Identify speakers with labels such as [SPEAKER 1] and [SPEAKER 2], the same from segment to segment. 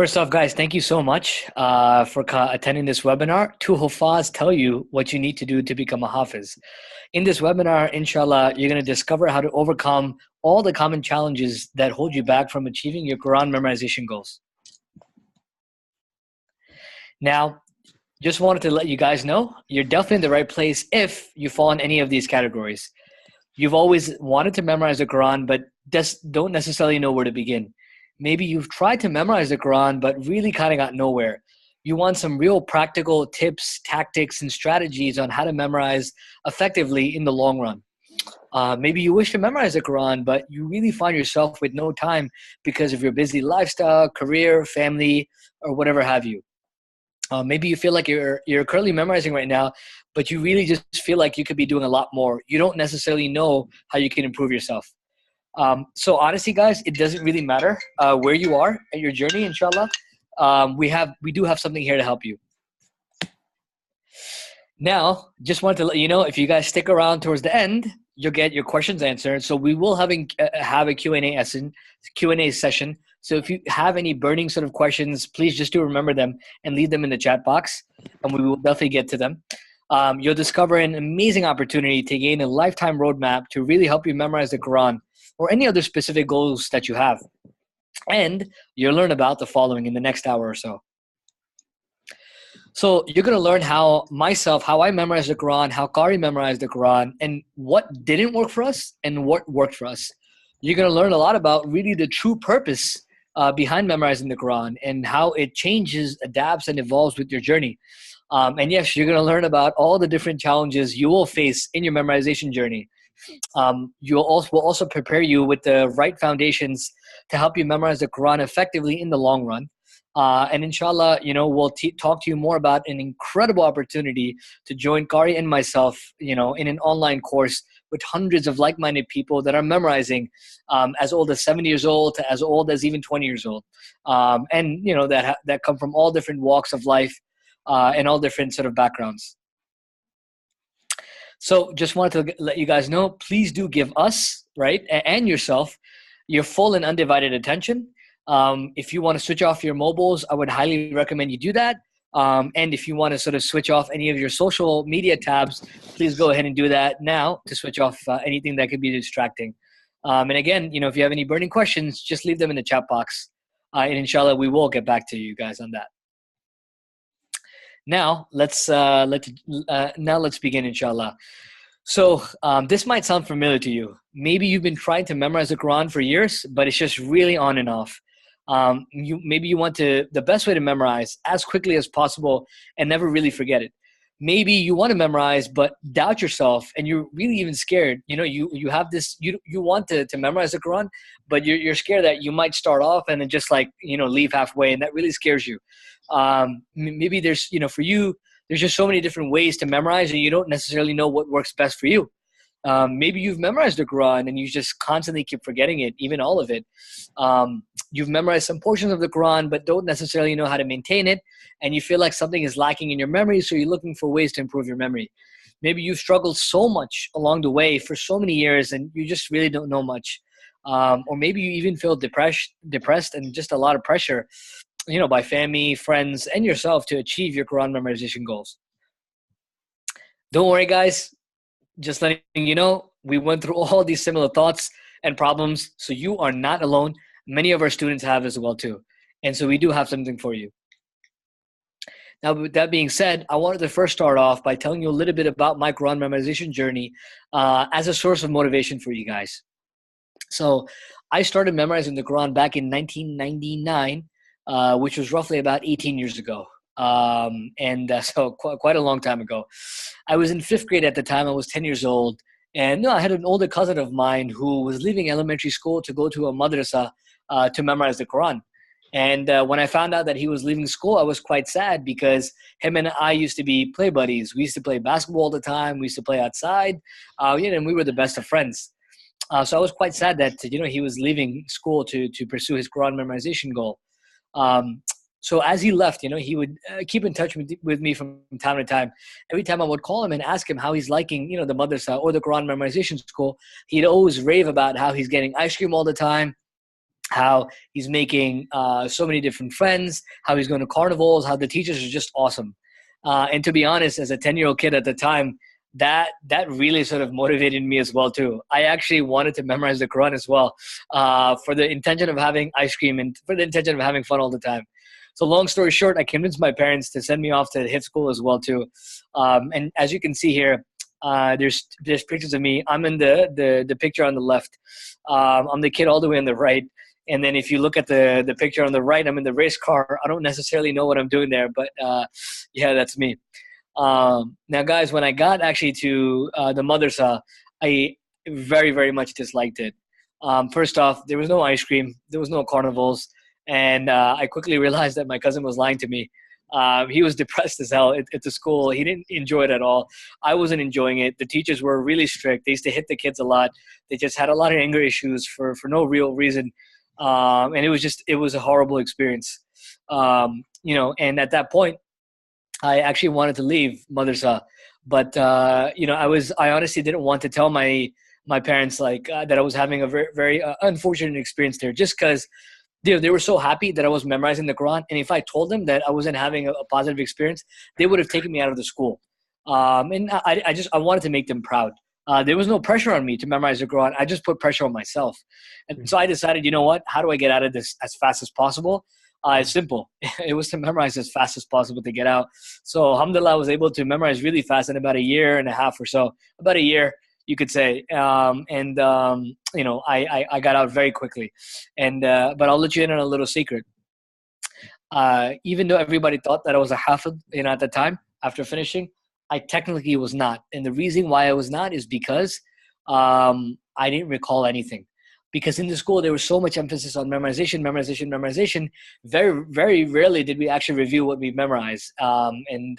[SPEAKER 1] First off, guys, thank you so much for attending this webinar. To Huffaz tell you what you need to do to become a Hafiz. In this webinar, inshallah, you're going to discover how to overcome all the common challenges that hold you back from achieving your Quran memorization goals. Now, just wanted to let you guys know, you're definitely in the right place if you fall in any of these categories. You've always wanted to memorize the Quran, but just don't necessarily know where to begin. Maybe you've tried to memorize the Quran, but really kind of got nowhere. You want some real practical tips, tactics, and strategies on how to memorize effectively in the long run. Maybe you wish to memorize the Quran, but you really find yourself with no time because of your busy lifestyle, career, family, or whatever have you. Maybe you feel like you're currently memorizing right now, but you really just feel like you could be doing a lot more. You don't necessarily know how you can improve yourself. So honestly, guys, it doesn't really matter where you are at your journey, inshallah. We do have something here to help you. Now, just wanted to let you know, if you guys stick around towards the end, you'll get your questions answered. So we will have a Q&A session. So if you have any burning sort of questions, please just do remember them and leave them in the chat box, and we will definitely get to them. You'll discover an amazing opportunity to gain a lifetime roadmap to really help you memorize the Quran or any other specific goals that you have. And you'll learn about the following in the next hour or so. So you're going to learn how I memorized the Quran, how Qari memorized the Quran, and what didn't work for us and what worked for us. You're going to learn a lot about really the true purpose behind memorizing the Quran and how it changes, adapts, and evolves with your journey. And yes, you're going to learn about all the different challenges you will face in your memorization journey. Will also prepare you with the right foundations to help you memorize the Quran effectively in the long run. And inshallah, we'll talk to you more about an incredible opportunity to join Qari and myself, in an online course with hundreds of like-minded people that are memorizing as old as 70 years old to as old as even 20 years old. And, that come from all different walks of life and all different sort of backgrounds. So just wanted to let you guys know, please do give us, right, and yourself, your full and undivided attention. If you want to switch off your mobiles, I would highly recommend you do that. And if you want to sort of switch off any of your social media tabs, please go ahead and do that now to switch off anything that could be distracting. And again, if you have any burning questions, just leave them in the chat box. And inshallah, we will get back to you guys on that. Now, let's begin, inshallah. So this might sound familiar to you. Maybe you've been trying to memorize the Quran for years, but it's just really on and off. Maybe you want the best way to memorize as quickly as possible and never really forget it. Maybe you want to memorize but doubt yourself and you're really even scared. You have this, you want to memorize the Quran, but you're scared that you might start off and then just leave halfway, and that really scares you. Maybe there's, for you, there's just so many different ways to memorize and you don't necessarily know what works best for you. Maybe you've memorized the Quran and you just constantly keep forgetting it, even all of it. You've memorized some portions of the Quran but don't necessarily know how to maintain it, and you feel like something is lacking in your memory, so you're looking for ways to improve your memory. Maybe you've struggled so much along the way for so many years and you just really don't know much. Or maybe you even feel depressed and just a lot of pressure, by family, friends, and yourself to achieve your Quran memorization goals. Don't worry, guys. Just letting you know, we went through all these similar thoughts and problems, so you are not alone. Many of our students have as well too. And so we do have something for you. Now, with that being said, I wanted to first start off by telling you a little bit about my Quran memorization journey as a source of motivation for you guys. So I started memorizing the Quran back in 1999, which was roughly about 18 years ago. So quite a long time ago. I was in 5th grade at the time. I was 10 years old. And I had an older cousin of mine who was leaving elementary school to go to a madrasa to memorize the Quran. And when I found out that he was leaving school, I was quite sad because him and I used to be play buddies. We used to play basketball all the time. We used to play outside. And we were the best of friends. So I was quite sad that, he was leaving school to pursue his Quran memorization goal. So as he left, he would keep in touch with me from time to time. Every time I would call him and ask him how he's liking, the madrasa or the Quran memorization school, he'd always rave about how he's getting ice cream all the time. how he's making so many different friends, how he's going to carnivals, how the teachers are just awesome. And to be honest, as a 10-year-old kid at the time, that really sort of motivated me as well too. I actually wanted to memorize the Quran as well, for the intention of having ice cream and for the intention of having fun all the time. So long story short, I convinced my parents to send me off to hit school as well too. And as you can see here, there's pictures of me. I'm in the picture on the left. I'm the kid all the way on the right. And then if you look at the picture on the right, I'm in the race car. I don't necessarily know what I'm doing there, but yeah, that's me. Now, guys, when I got actually to the madrasa, I very, very much disliked it. First off, there was no ice cream, there was no carnivals, and I quickly realized that my cousin was lying to me. He was depressed as hell at the school. He didn't enjoy it at all. I wasn't enjoying it. The teachers were really strict. They used to hit the kids a lot. They just had a lot of anger issues for no real reason. And it was a horrible experience. And at that point, I actually wanted to leave madrasa, but I honestly didn't want to tell my parents that I was having a very, very unfortunate experience there, just because they were so happy that I was memorizing the Quran. And if I told them that I wasn't having a positive experience, they would have taken me out of the school. And I wanted to make them proud. There was no pressure on me to memorize the Quran. I just put pressure on myself. And so I decided, you know what, how do I get out of this as fast as possible? It's simple. It was to memorize as fast as possible to get out. So alhamdulillah, I was able to memorize really fast in about a year and a half or so, about a year, you could say. I got out very quickly. But I'll let you in on a little secret. Even though everybody thought that I was a Hafiz, at the time, after finishing, I technically was not. And the reason why I was not is because I didn't recall anything. Because in the school, there was so much emphasis on memorization. Very, very rarely did we actually review what we memorized. In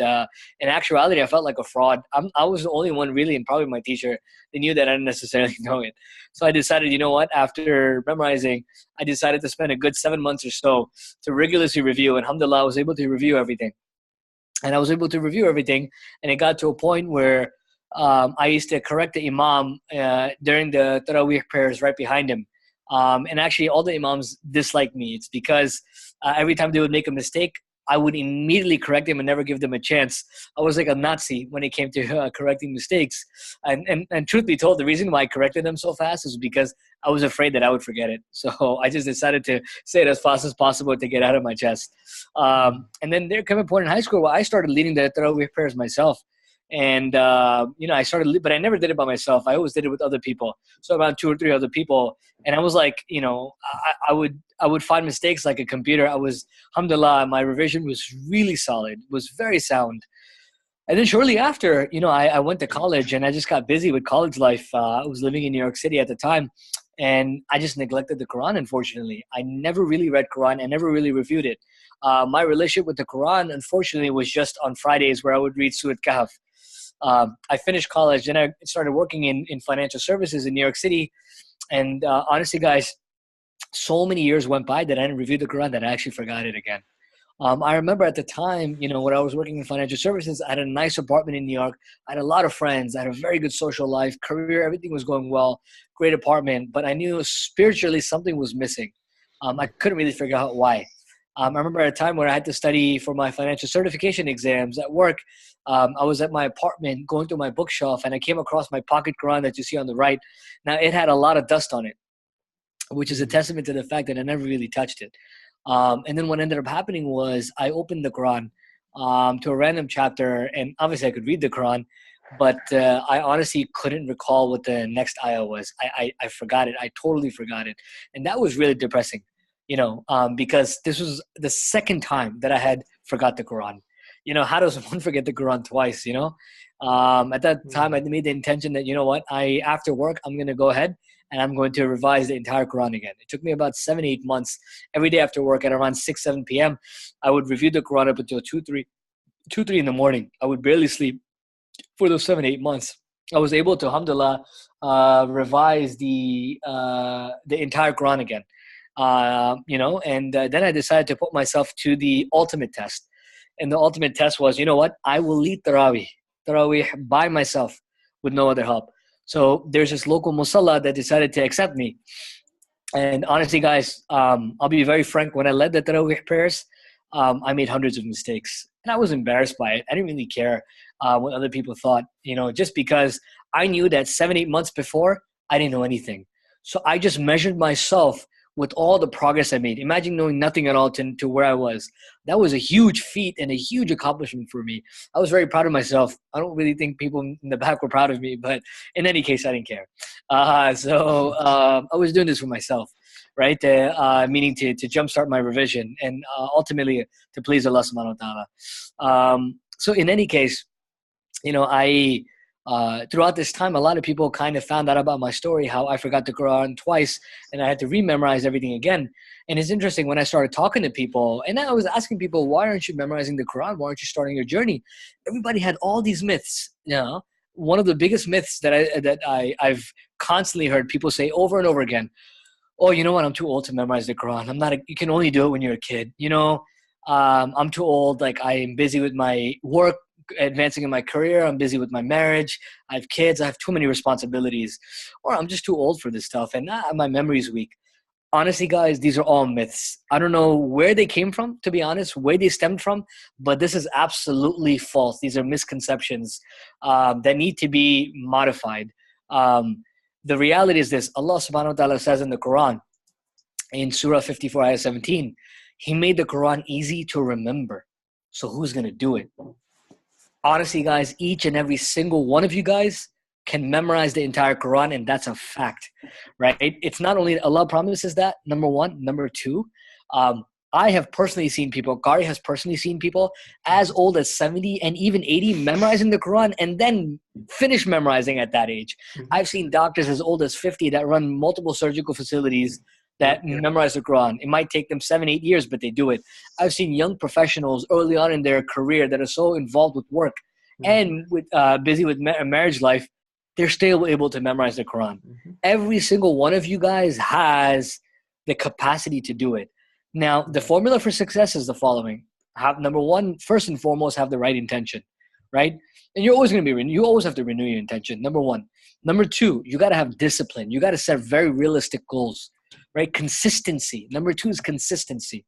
[SPEAKER 1] actuality, I felt like a fraud. I was the only one really, and probably my teacher, they knew that I didn't necessarily know it. So I decided, you know what, after memorizing, I decided to spend a good 7 months or so to rigorously review. And alhamdulillah, I was able to review everything. And it got to a point where I used to correct the imam during the Taraweeh prayers right behind him. And actually, all the imams disliked me. It's because every time they would make a mistake, I would immediately correct them and never give them a chance. I was like a Nazi when it came to correcting mistakes. And truth be told, the reason why I corrected them so fast is because I was afraid that I would forget it. So I just decided to say it as fast as possible to get out of my chest. And then there came a point in high school where I started leading the Taraweeh prayers myself. And, I started, but I never did it by myself. I always did it with other people. So around 2 or 3 other people. And I was like, I would find mistakes like a computer. Alhamdulillah, my revision was really solid, was very sound. And then shortly after, I went to college and I just got busy with college life. I was living in New York City at the time. And I just neglected the Quran, unfortunately. I never really read Quran. I never really reviewed it. My relationship with the Quran, unfortunately, was just on Fridays where I would read Surah Kahf. I finished college, then I started working in financial services in New York City. And honestly, guys, so many years went by that I didn't review the Quran that I actually forgot it again. I remember at the time, when I was working in financial services, I had a nice apartment in New York. I had a lot of friends. I had a very good social life, career, everything was going well, great apartment. But I knew spiritually something was missing. I couldn't really figure out why. I remember at a time where I had to study for my financial certification exams at work. I was at my apartment going through my bookshelf and I came across my pocket Quran that you see on the right. Now, it had a lot of dust on it, which is a testament to the fact that I never really touched it. And then what ended up happening was I opened the Quran to a random chapter, and obviously I could read the Quran, but I honestly couldn't recall what the next ayah was. I forgot it. I totally forgot it. And that was really depressing. Because this was the second time that I had forgot the Quran. How does one forget the Quran twice, At that time, I made the intention that, after work, I'm going to go ahead and I'm going to revise the entire Quran again. It took me about 7, 8 months. Every day after work at around 6, 7 p.m., I would review the Quran up until 2, 3 in the morning. I would barely sleep for those 7, 8 months. I was able to, alhamdulillah, revise the entire Quran again. Then I decided to put myself to the ultimate test. And the ultimate test was, I will lead Taraweeh by myself with no other help. So there's this local musalla that decided to accept me. And honestly, guys, I'll be very frank. When I led the Tarawih prayers, I made hundreds of mistakes, and I was embarrassed by it. I didn't really care what other people thought, just because I knew that 7, 8 months before, I didn't know anything. So I just measured myself with all the progress I made. Imagine knowing nothing at all to where I was. That was a huge feat and a huge accomplishment for me. I was very proud of myself. I don't really think people in the back were proud of me, but in any case, I didn't care. I was doing this for myself, right? Meaning to jumpstart my revision and ultimately to please Allah subhanahu wa ta'ala. So in any case, I throughout this time, a lot of people kind of found out about my story, how I forgot the Quran twice and I had to rememorize everything again. And it's interesting when I started talking to people and I was asking people, why aren't you memorizing the Quran? Why aren't you starting your journey? Everybody had all these myths. One of the biggest myths that I've constantly heard people say over and over again. Oh, you know what? I'm too old to memorize the Quran. You can only do it when you're a kid. I'm too old. Like I'm busy with my work, advancing in my career. I'm busy with my marriage. I have kids. I have too many responsibilities, or I'm just too old for this stuff, and my memory's weak. Honestly, guys, these are all myths. I don't know where they came from, to be honest, where they stemmed from, but this is absolutely false. These are misconceptions that need to be modified. The reality is this: Allah subhanahu wa ta'ala says in the Quran, in Surah 54, ayah 17, He made the Quran easy to remember. So who's going to do it? Honestly, guys, each and every single one of you guys can memorize the entire Quran, and that's a fact, right? It's not only Allah promises that, number one. Number two, I have personally seen people, Qari has personally seen people as old as 70 and even 80 memorizing the Quran and then finish memorizing at that age. I've seen doctors as old as 50 that run multiple surgical facilities that memorize the Quran. It might take them 7, 8 years, but they do it. I've seen young professionals early on in their career that are so involved with work and with busy with marriage life, they're still able to memorize the Quran. Every single one of you guys has the capacity to do it. Now, the formula for success is the following. Number one, first and foremost, have the right intention, right? And you're always going to be, you always have to renew your intention, number one. Number two, you got to have discipline. You got to set very realistic goals, right? Consistency. Number two is consistency,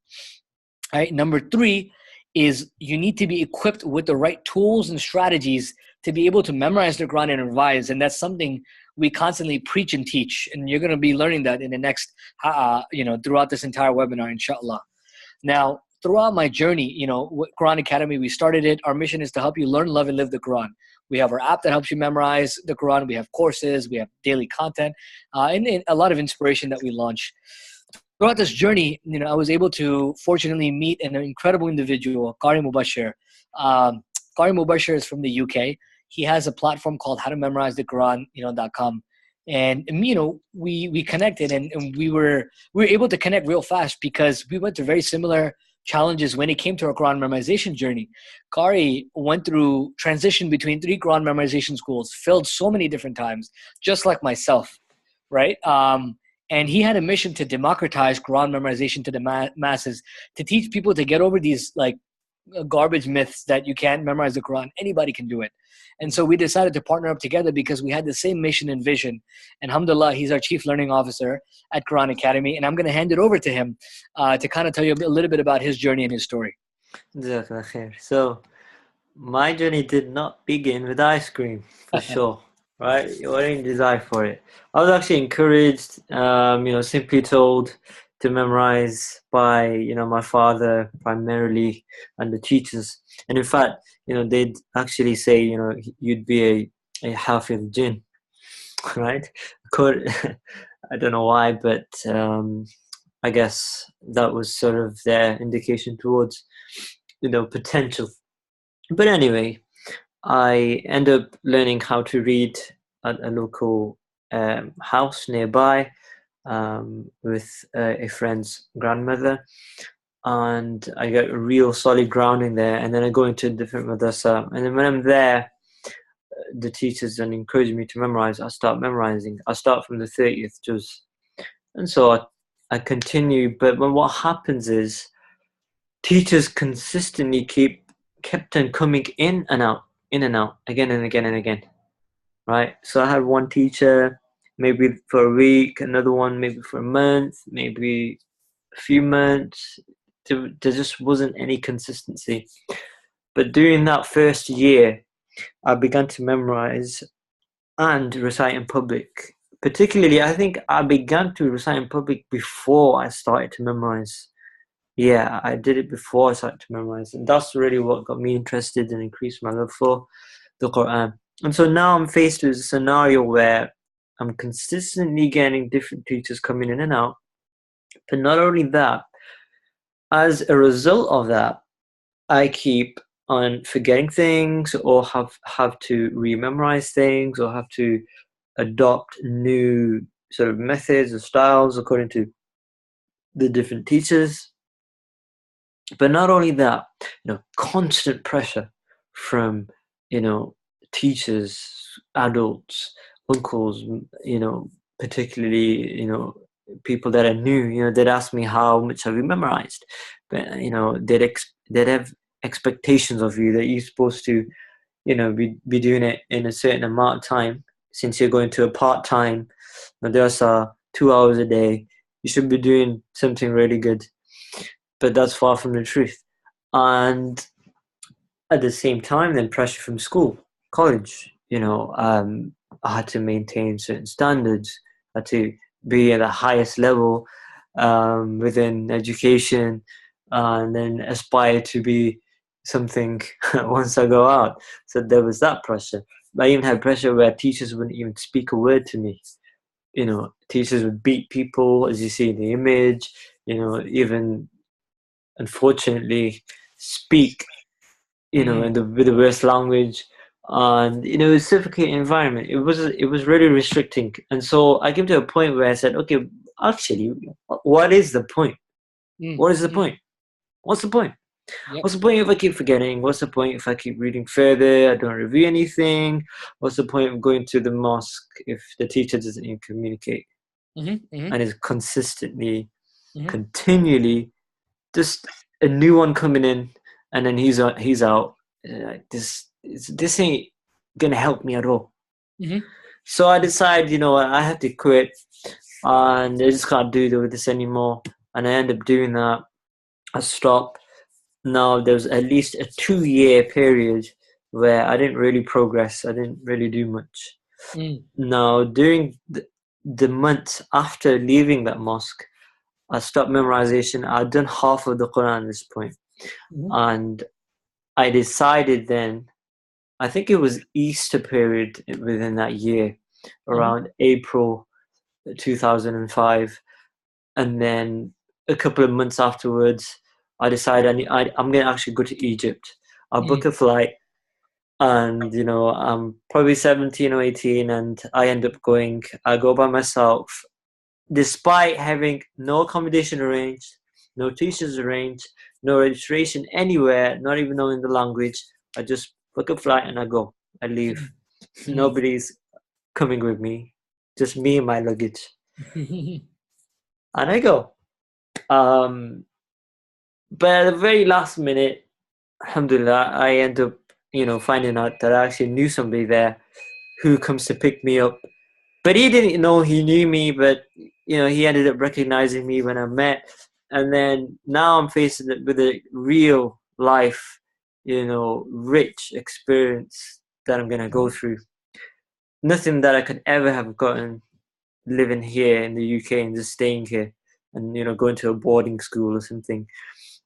[SPEAKER 1] right? Number three is you need to be equipped with the right tools and strategies to be able to memorize the Quran and revise. And that's something we constantly preach and teach. And you're going to be learning that in the next, throughout this entire webinar, inshallah. Now, throughout my journey, with Quran Academy, we started it. Our mission is to help you learn, love, and live the Quran. We have our app that helps you memorize the Quran. We have courses. We have daily content, and a lot of inspiration that we launch. Throughout this journey, I was able to fortunately meet an incredible individual, Qari Mubashir. Qari Mubashir is from the UK. He has a platform called How to Memorize the Quran, .com. And we connected and we were able to connect real fast because we went through very similar challenges when it came to our Quran memorization journey. Qari went through transition between 3 Quran memorization schools, failed so many different times, just like myself, right? And he had a mission to democratize Quran memorization to the masses, to teach people to get over these garbage myths that you can't memorize the Quran. Anybody can do it. And so we decided to partner up together because we had the same mission and vision. And alhamdulillah, he's our Chief Learning Officer at Quran Academy. And I'm going to hand it over to him to kind of tell you a little bit about his journey and his story.
[SPEAKER 2] So my journey did not begin with ice cream, for sure. Right? You weren't designed for it. I was actually encouraged, simply told to memorize by, my father primarily and the teachers. And in fact, they'd actually say, you'd be a Hafiz jinn, right? I don't know why, but I guess that was sort of their indication towards, potential. But anyway, I end up learning how to read at a local house nearby with a friend's grandmother, and I get a real solid grounding there. And then I go into a different madrasa, and then when I'm there, the teachers then encourage me to memorize. I start memorizing. I start from the 30th juz, and so I continue. But what happens is teachers consistently kept on coming in and out, again and again and again, right? So I had one teacher, maybe for a week, another one maybe for a month, maybe a few months. There just wasn't any consistency. But during that first year, I began to memorize and recite in public. Particularly, I think I began to recite in public before I started to memorize. Yeah, I did it before I started to memorize. And that's really what got me interested and increased my love for the Quran. And so now I'm faced with a scenario where I'm consistently getting different teachers coming in and out. But not only that, as a result of that, I keep on forgetting things or have to rememorize things or have to adopt new sort of methods or styles according to the different teachers. But not only that, constant pressure from, teachers, adults, uncles, particularly, people that are new, they'd ask me how much have you memorized, but they'd have expectations of you that you're supposed to, be doing it in a certain amount of time. Since you're going to a part-time madrasa, 2 hours a day, you should be doing something really good. But that's far from the truth. And at the same time, then pressure from school, college, I had to maintain certain standards, I had to be at the highest level within education, and then aspire to be something once I go out. So there was that pressure. I even had pressure where teachers wouldn't even speak a word to me. Teachers would beat people, as you see in the image, even unfortunately speak, with the worst language, and it's a suffocating environment. It was really restricting, and so I came to a point where I said, okay, actually, what is the point? What is the point? What's the point?
[SPEAKER 1] Yep.
[SPEAKER 2] What's the point if I keep forgetting? What's the point if I keep reading further? I don't review anything. What's the point of going to the mosque if the teacher doesn't even communicate and is consistently, continually just a new one coming in, and then he's out. This ain't gonna help me at all. So I decided, I have to quit, and I just can't do this anymore. And I end up doing that. I stopped. Now there's at least a 2-year period where I didn't really progress. I didn't really do much. Now during the months after leaving that mosque, I stopped memorization. I'd done half of the Quran at this point. And I decided then, I think it was Easter period within that year, around April 2005. And then a couple of months afterwards, I decided I'm going to actually go to Egypt. I'll book a flight, and, I'm probably 17 or 18, and I end up going. I go by myself, despite having no accommodation arranged, no teachers arranged, no registration anywhere, not even knowing the language. I just book a flight and I go. I leave. Nobody's coming with me, just me and my luggage. And I go. But at the very last minute, alhamdulillah, I end up, finding out that I actually knew somebody there who comes to pick me up. But he didn't know he knew me, but he ended up recognizing me when I met. And then now I'm facing it with a real life, rich experience that I'm gonna go through. Nothing that I could ever have gotten living here in the UK and just staying here and going to a boarding school or something.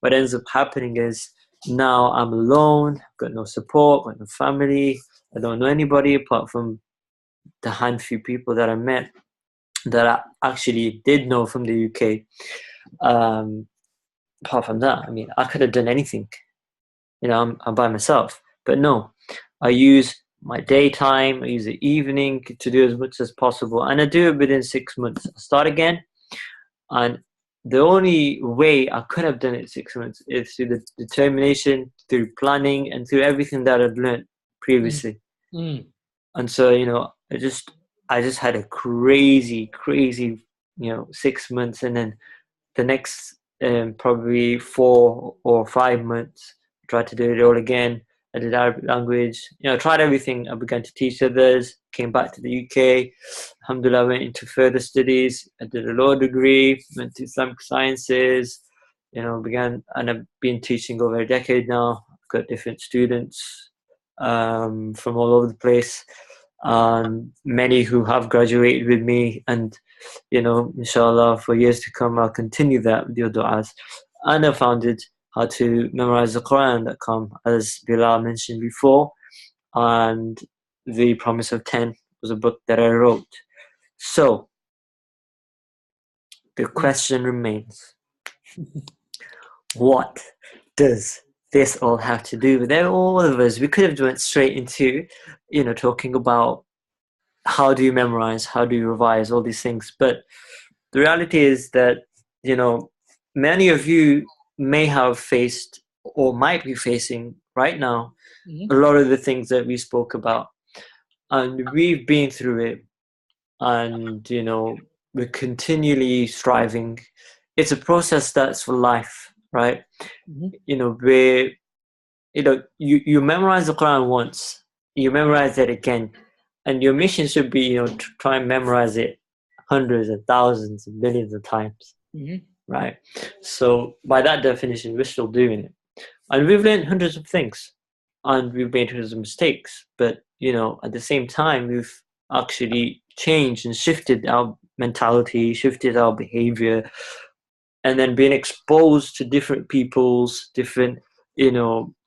[SPEAKER 2] What ends up happening is now I'm alone, I've got no support, got no family, I don't know anybody apart from the handful people that I met that I actually did know from the UK. Apart from that, I mean, I could have done anything. I'm by myself. But no, I use my daytime, I use the evening to do as much as possible. And I do it within 6 months. I start again. And the only way I could have done it 6 months is through the determination, through planning, and through everything that I'd learned previously. And so, I just had a crazy 6 months, and then the next probably 4 or 5 months, tried to do it all again. I did Arabic language. Tried everything. I began to teach others. Came back to the UK. Alhamdulillah, went into further studies. I did a law degree. Went to Islamic sciences. Began, and I've been teaching over a decade now. I've got different students from all over the place, and many who have graduated with me. And inshallah, for years to come, I'll continue that with your du'as. And I founded how to memorize the Quran.com, as Bilal mentioned before. And The Promise of 10 was a book that I wrote. So the question remains, what does this all have to do with all of us? We could have went straight into, talking about how do you memorize, how do you revise, all these things. But the reality is that, many of you may have faced or might be facing right now a lot of the things that we spoke about. And we've been through it. And, we're continually striving. It's a process that's for life, right? Where, you memorize the Quran once, you memorize it again. And your mission should be, to try and memorize it hundreds and thousands and millions of times, right? So by that definition, we're still doing it. And we've learned hundreds of things. And we've made hundreds of mistakes. But, at the same time, we've actually changed and shifted our mentality, shifted our behavior, and then being exposed to different peoples, different,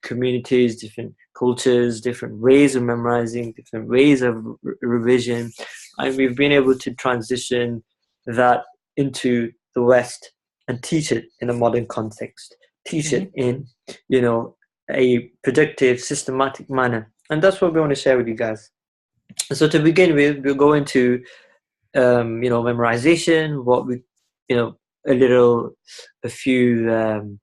[SPEAKER 2] communities, different cultures, different ways of memorizing, different ways of revision. And we've been able to transition that into the West and teach it in a modern context, teach it in, a productive, systematic manner. And that's what we want to share with you guys. So to begin with, we'll go into, memorization, what we, a few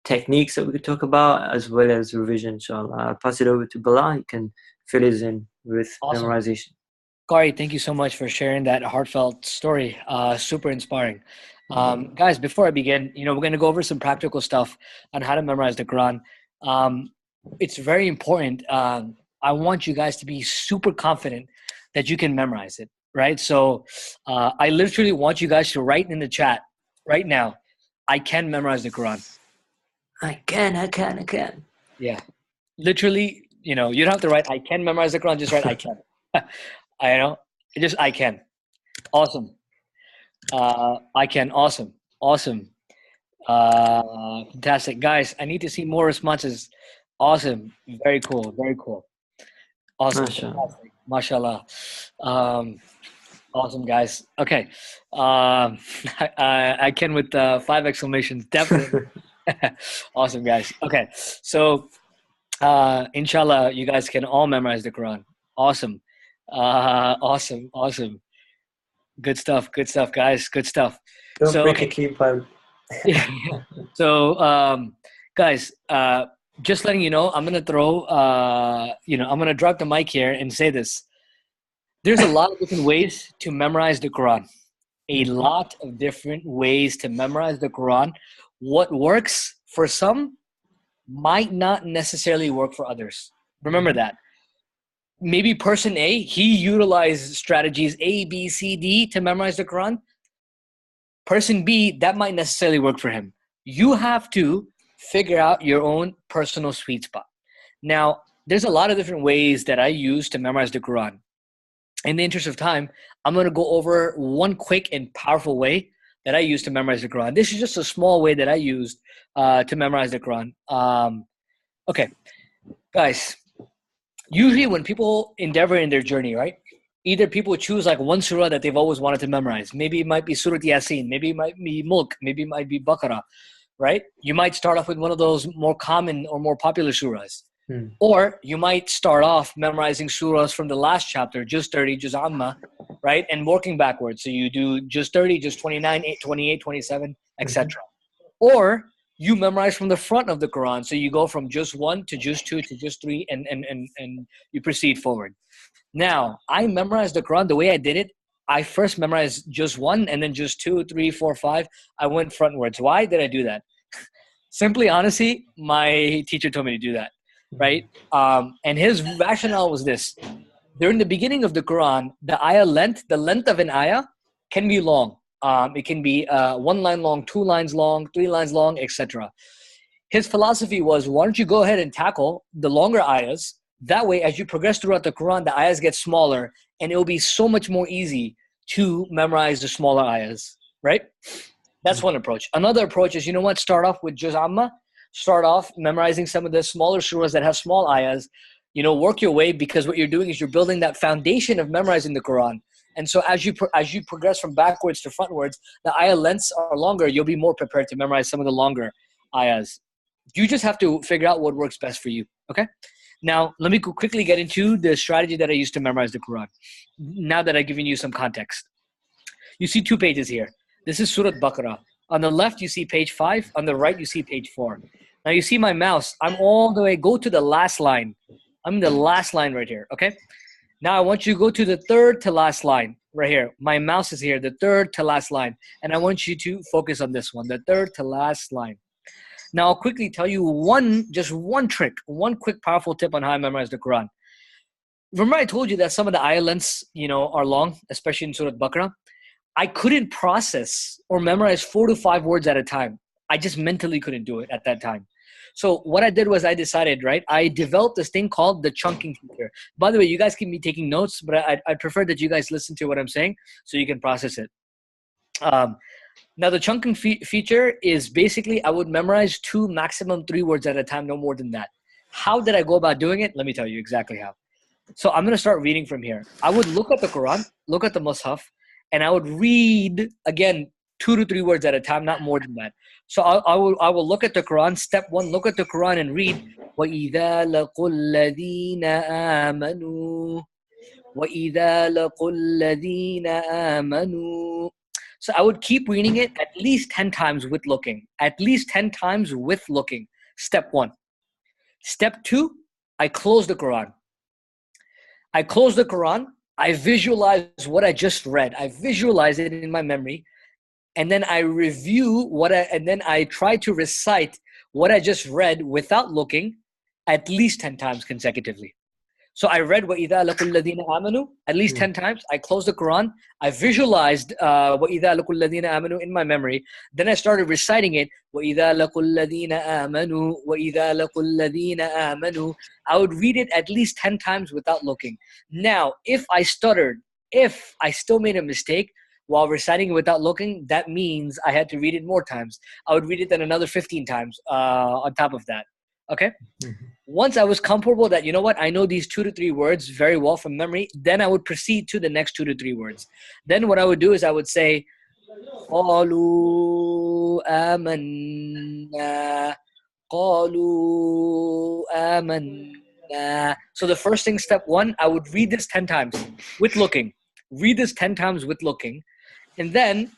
[SPEAKER 2] techniques that we could talk about, as well as revision, inshallah. I'll pass it over to Bilal. You can fill us in with memorization.
[SPEAKER 1] Qari, thank you so much for sharing that heartfelt story. Super inspiring. Guys, before I begin, we're going to go over some practical stuff on how to memorize the Quran. It's very important. I want you guys to be super confident that you can memorize it, right? So I literally want you guys to write in the chat right now, I can memorize the Quran.
[SPEAKER 2] I can.
[SPEAKER 1] Yeah. Literally, you don't have to write, I can memorize the Quran, just write, I can. I can. Awesome. I can. Awesome. Fantastic. Guys, I need to see more responses. Awesome. Very cool. Awesome. Mashallah. Awesome, guys. Okay. I can with 5 exclamations. Definitely. Awesome, guys. Okay. So, inshallah, you guys can all memorize the Quran. Awesome. Awesome. Good stuff, guys. Good stuff.
[SPEAKER 2] Don't break a key plan.
[SPEAKER 1] So, guys, just letting you know, I'm going to throw, I'm going to drop the mic here and say this. There's a lot of different ways to memorize the Quran. A lot of different ways to memorize the Quran. What works for some might not necessarily work for others. Remember that. Maybe person A, he utilized strategies A, B, C, D to memorize the Quran. Person B, that might necessarily work for him. You have to figure out your own personal sweet spot. Now, there's a lot of different ways that I use to memorize the Quran. In the interest of time, I'm going to go over one quick and powerful way that I use to memorize the Quran. This is just a small way that I used to memorize the Quran. Okay, guys, usually when people endeavor in their journey, right? Either people choose like one surah that they've always wanted to memorize. Maybe it might be Surah Yasin. Maybe it might be Mulk. Maybe it might be Baqarah, right? You might start off with one of those more common or more popular surahs. Or you might start off memorizing surahs from the last chapter, Juz 30, Juz Amma, right? And working backwards. So you do Juz 30, Juz 29, 28, 27, etc. Or you memorize from the front of the Quran. So you go from Juz 1 to Juz 2 to Juz 3 and you proceed forward. Now, I memorized the Quran the way I did it. I first memorized Juz 1 and then Juz 2, 3, 4, 5. I went frontwards. Why did I do that? Simply, honestly, my teacher told me to do that. right? And his rationale was this. During the beginning of the Quran, the ayah length, the length of an ayah can be long. It can be 1 line long, 2 lines long, 3 lines long, etc. His philosophy was, why don't you go ahead and tackle the longer ayahs? That way, as you progress throughout the Quran, the ayahs get smaller, and it will be so much more easy to memorize the smaller ayahs, right? That's one approach. Another approach is, you know what? Start off with Juz Amma. Start off memorizing some of the smaller surahs that have small ayahs. You know, work your way, because what you're doing is you're building that foundation of memorizing the Quran. And so as you progress from backwards to frontwards, the ayah lengths are longer. You'll be more prepared to memorize some of the longer ayahs. You just have to figure out what works best for you. Okay. Now, let me quickly get into the strategy that I used to memorize the Quran. Now that I've given you some context, you see 2 pages here. This is Surah Baqarah. On the left, you see page 5. On the right, you see page 4. Now, you see my mouse. I'm all the way. Go to the last line. I'm in the last line right here. Okay. Now, I want you to go to the third to last line right here. My mouse is here, the third to last line. And I want you to focus on this one, the third to last line. Now, I'll quickly tell you just one trick, one quick powerful tip on how I memorize the Quran. Remember I told you that some of the ayah lengths, are long, especially in Surah Baqarah? I couldn't process or memorize 4 to 5 words at a time. I just mentally couldn't do it at that time. So what I did was I decided, right, I developed this thing called the chunking feature. By the way, you guys can be taking notes, but I prefer that you guys listen to what I'm saying so you can process it. Now, the chunking feature is basically I would memorize 2, maximum 3 words at a time, no more than that. How did I go about doing it? Let me tell you exactly how. So I'm going to start reading from here. I would look at the Quran, look at the Mus'haf, and I would read, again, 2 to 3 words at a time, not more than that. So I will look at the Quran. Step 1, look at the Quran and read, وَإِذَا لَقُوا الَّذِينَ آمَنُوا وَإِذَا لَقُوا الَّذِينَ آمَنُوا. So I would keep reading it at least 10 times with looking. At least 10 times with looking. Step 1. Step 2, I close the Quran. I close the Quran. I visualize what I just read. I visualize it in my memory. And then I review and then I try to recite what I just read without looking at least 10 times consecutively. So I read وَإِذَا لَقُوا الَّذِينَ آمَنُوا at least 10 times. I closed the Quran. I visualized وَإِذَا لَقُوا الَّذِينَ آمَنُوا in my memory. Then I started reciting it. وَإِذَا لَقُوا الَّذِينَ آمَنُوا وَإِذَا لَقُوا الَّذِينَ آمَنُوا. I would read it at least 10 times without looking. Now, if I stuttered, if I still made a mistake while reciting it without looking, that means I had to read it more times. I would read it then another 15 times on top of that. Okay? Mm-hmm. Once I was comfortable that, you know what, I know these 2 to 3 words very well from memory, then I would proceed to the next 2 to 3 words. Then what I would do is I would say, قَالُوا آمَنَّا قَالُوا آمَنَّا. So the first thing, step 1, I would read this 10 times with looking. Read this 10 times with looking. And then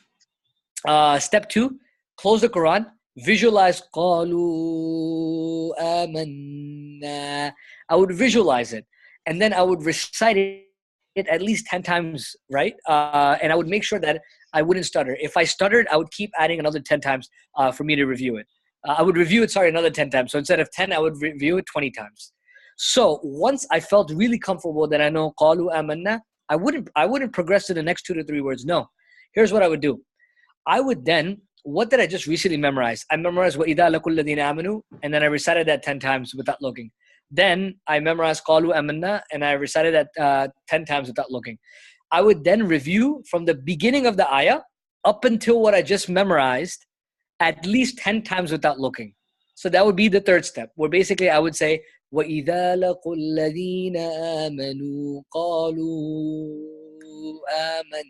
[SPEAKER 1] step 2, close the Quran. Visualize قَالُوا آمَنَّا. I would visualize it. And then I would recite it at least 10 times, right? And I would make sure that I wouldn't stutter. If I stuttered, I would keep adding another 10 times for me to review it. I would review it, another 10 times. So instead of 10, I would review it 20 times. So once I felt really comfortable that I know قَالُوا آمَنَّا, I wouldn't progress to the next 2 to 3 words. No. Here's what I would do. I would then, what did I just recently memorize? I memorized وَإِذَا لَقُوا الَّذِينَ آمَنُوا, and then I recited that 10 times without looking. Then I memorized قَالُوا آمَنَّا, and I recited that 10 times without looking. I would then review from the beginning of the ayah up until what I just memorized at least 10 times without looking. So that would be the third step, where basically I would say, وَإِذَا لَقُوا الَّذِينَ آمَنُوا قَالُوا آمَنَّا.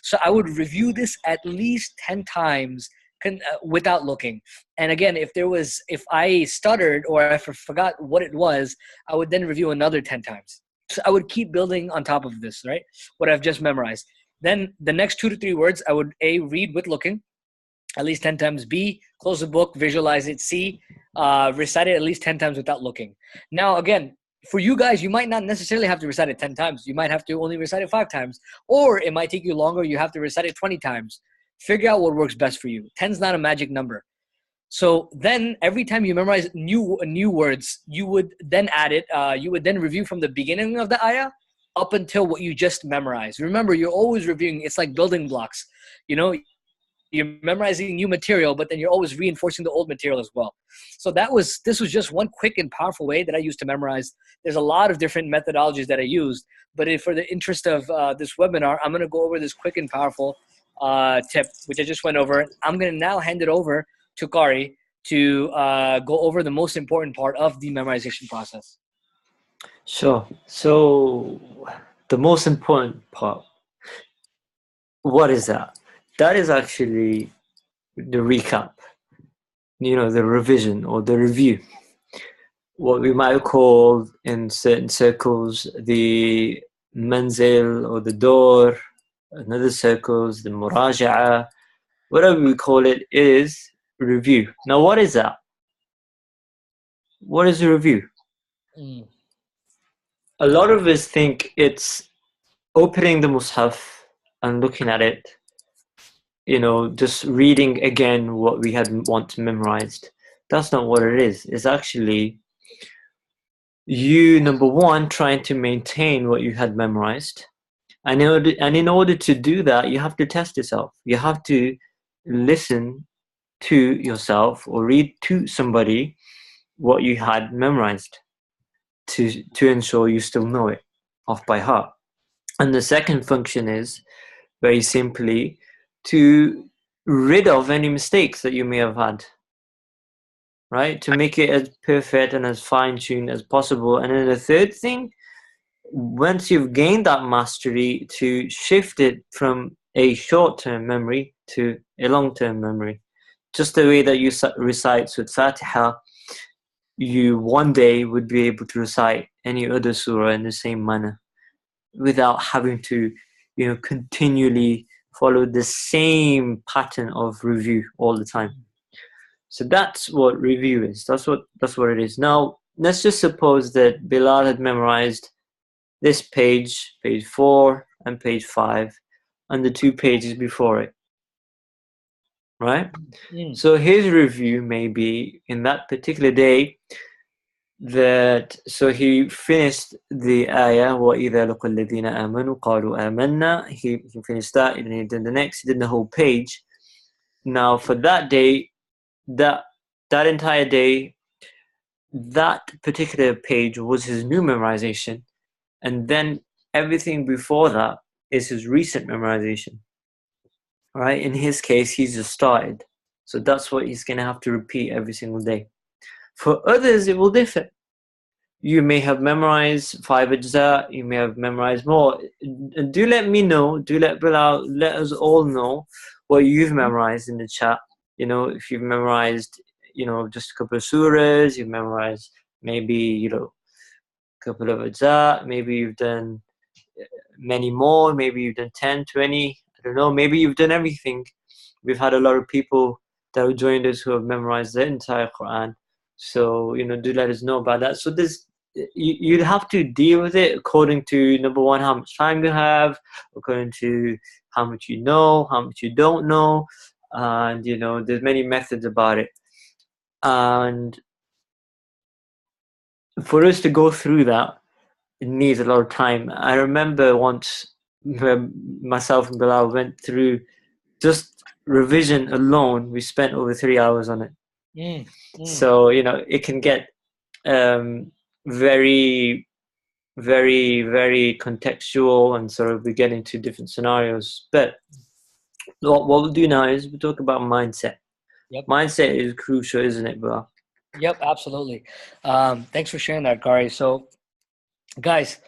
[SPEAKER 1] So I would review this at least 10 times without looking. And again, if I stuttered or I forgot what it was, I would then review another 10 times. So I would keep building on top of this, right? What I've just memorized. Then the next 2 to 3 words, I would A, read with looking at least 10 times. B, close the book, visualize it. C, recite it at least 10 times without looking. Now, again, for you guys, you might not necessarily have to recite it 10 times. You might have to only recite it 5 times. Or it might take you longer. You have to recite it 20 times. Figure out what works best for you. 10's not a magic number. So then every time you memorize new words, you would then add it. You would then review from the beginning of the ayah up until what you just memorized. Remember, you're always reviewing. It's like building blocks. You know, you're memorizing new material, but then you're always reinforcing the old material as well. So this was just one quick and powerful way that I used to memorize. There's a lot of different methodologies that I used, but for the interest of this webinar, I'm going to go over this quick and powerful tip, which I just went over. I'm going to now hand it over to Kari to go over the most important part of the memorization process.
[SPEAKER 2] Sure. So the most important part, what is that? That is actually the recap, the revision or the review. What we might call in certain circles the manzil or the door, in other circles the muraja'a, whatever we call it, is review. Now, what is that? What is a review? A lot of us think it's opening the mushaf and looking at it, just reading again what we had once memorized. That's not what it is. It's actually you, number one, trying to maintain what you had memorized. And in order to do that, you have to test yourself. You have to listen to yourself or read to somebody what you had memorized to ensure you still know it off by heart. And the second function is very simply to rid of any mistakes that you may have had, right? To make it as perfect and as fine-tuned as possible. And then the third thing, once you've gained that mastery, to shift it from a short-term memory to a long-term memory. Just the way that you recite Surah Fatiha, you one day would be able to recite any other surah in the same manner without having to, continually follow the same pattern of review all the time. So that's what review is. That's what it is. Now, let's just suppose that Bilal had memorized this page 4 and page 5, and the 2 pages before it, right? So his review may be in that particular day so he finished the ayah وَإِذَا لَقُوا الَّذِينَ آمَنُوا قَالُوا آمَنَّا. He finished that, and he did the next, he did the whole page. Now for that day, that entire day, that particular page was his new memorization, and then everything before that is his recent memorization, right? In his case, he's just started, so that's what he's going to have to repeat every single day. For others, it will differ. You may have memorized 5 ajza, you may have memorized more. Do let me know, do let Bilal, let us all know what you've memorized in the chat. If you've memorized, just a couple of surahs, you've memorized maybe, a couple of ajza, maybe you've done many more, maybe you've done 10, 20, I don't know, maybe you've done everything. We've had a lot of people that have joined us who have memorized the entire Quran. So, do let us know about that. So you'd have to deal with it according to, number one, how much time you have, according to how much you know, how much you don't know. And, there's many methods about it. And for us to go through that, it needs a lot of time. I remember once myself and Bilal went through just revision alone. We spent over 3 hours on it. So, it can get very, very, very contextual, and sort of we get into different scenarios. But what we'll do now is we'll talk about mindset. Yep. Mindset is crucial, isn't it, Bilal?
[SPEAKER 1] Yep, absolutely. Thanks for sharing that, Kari. So, guys,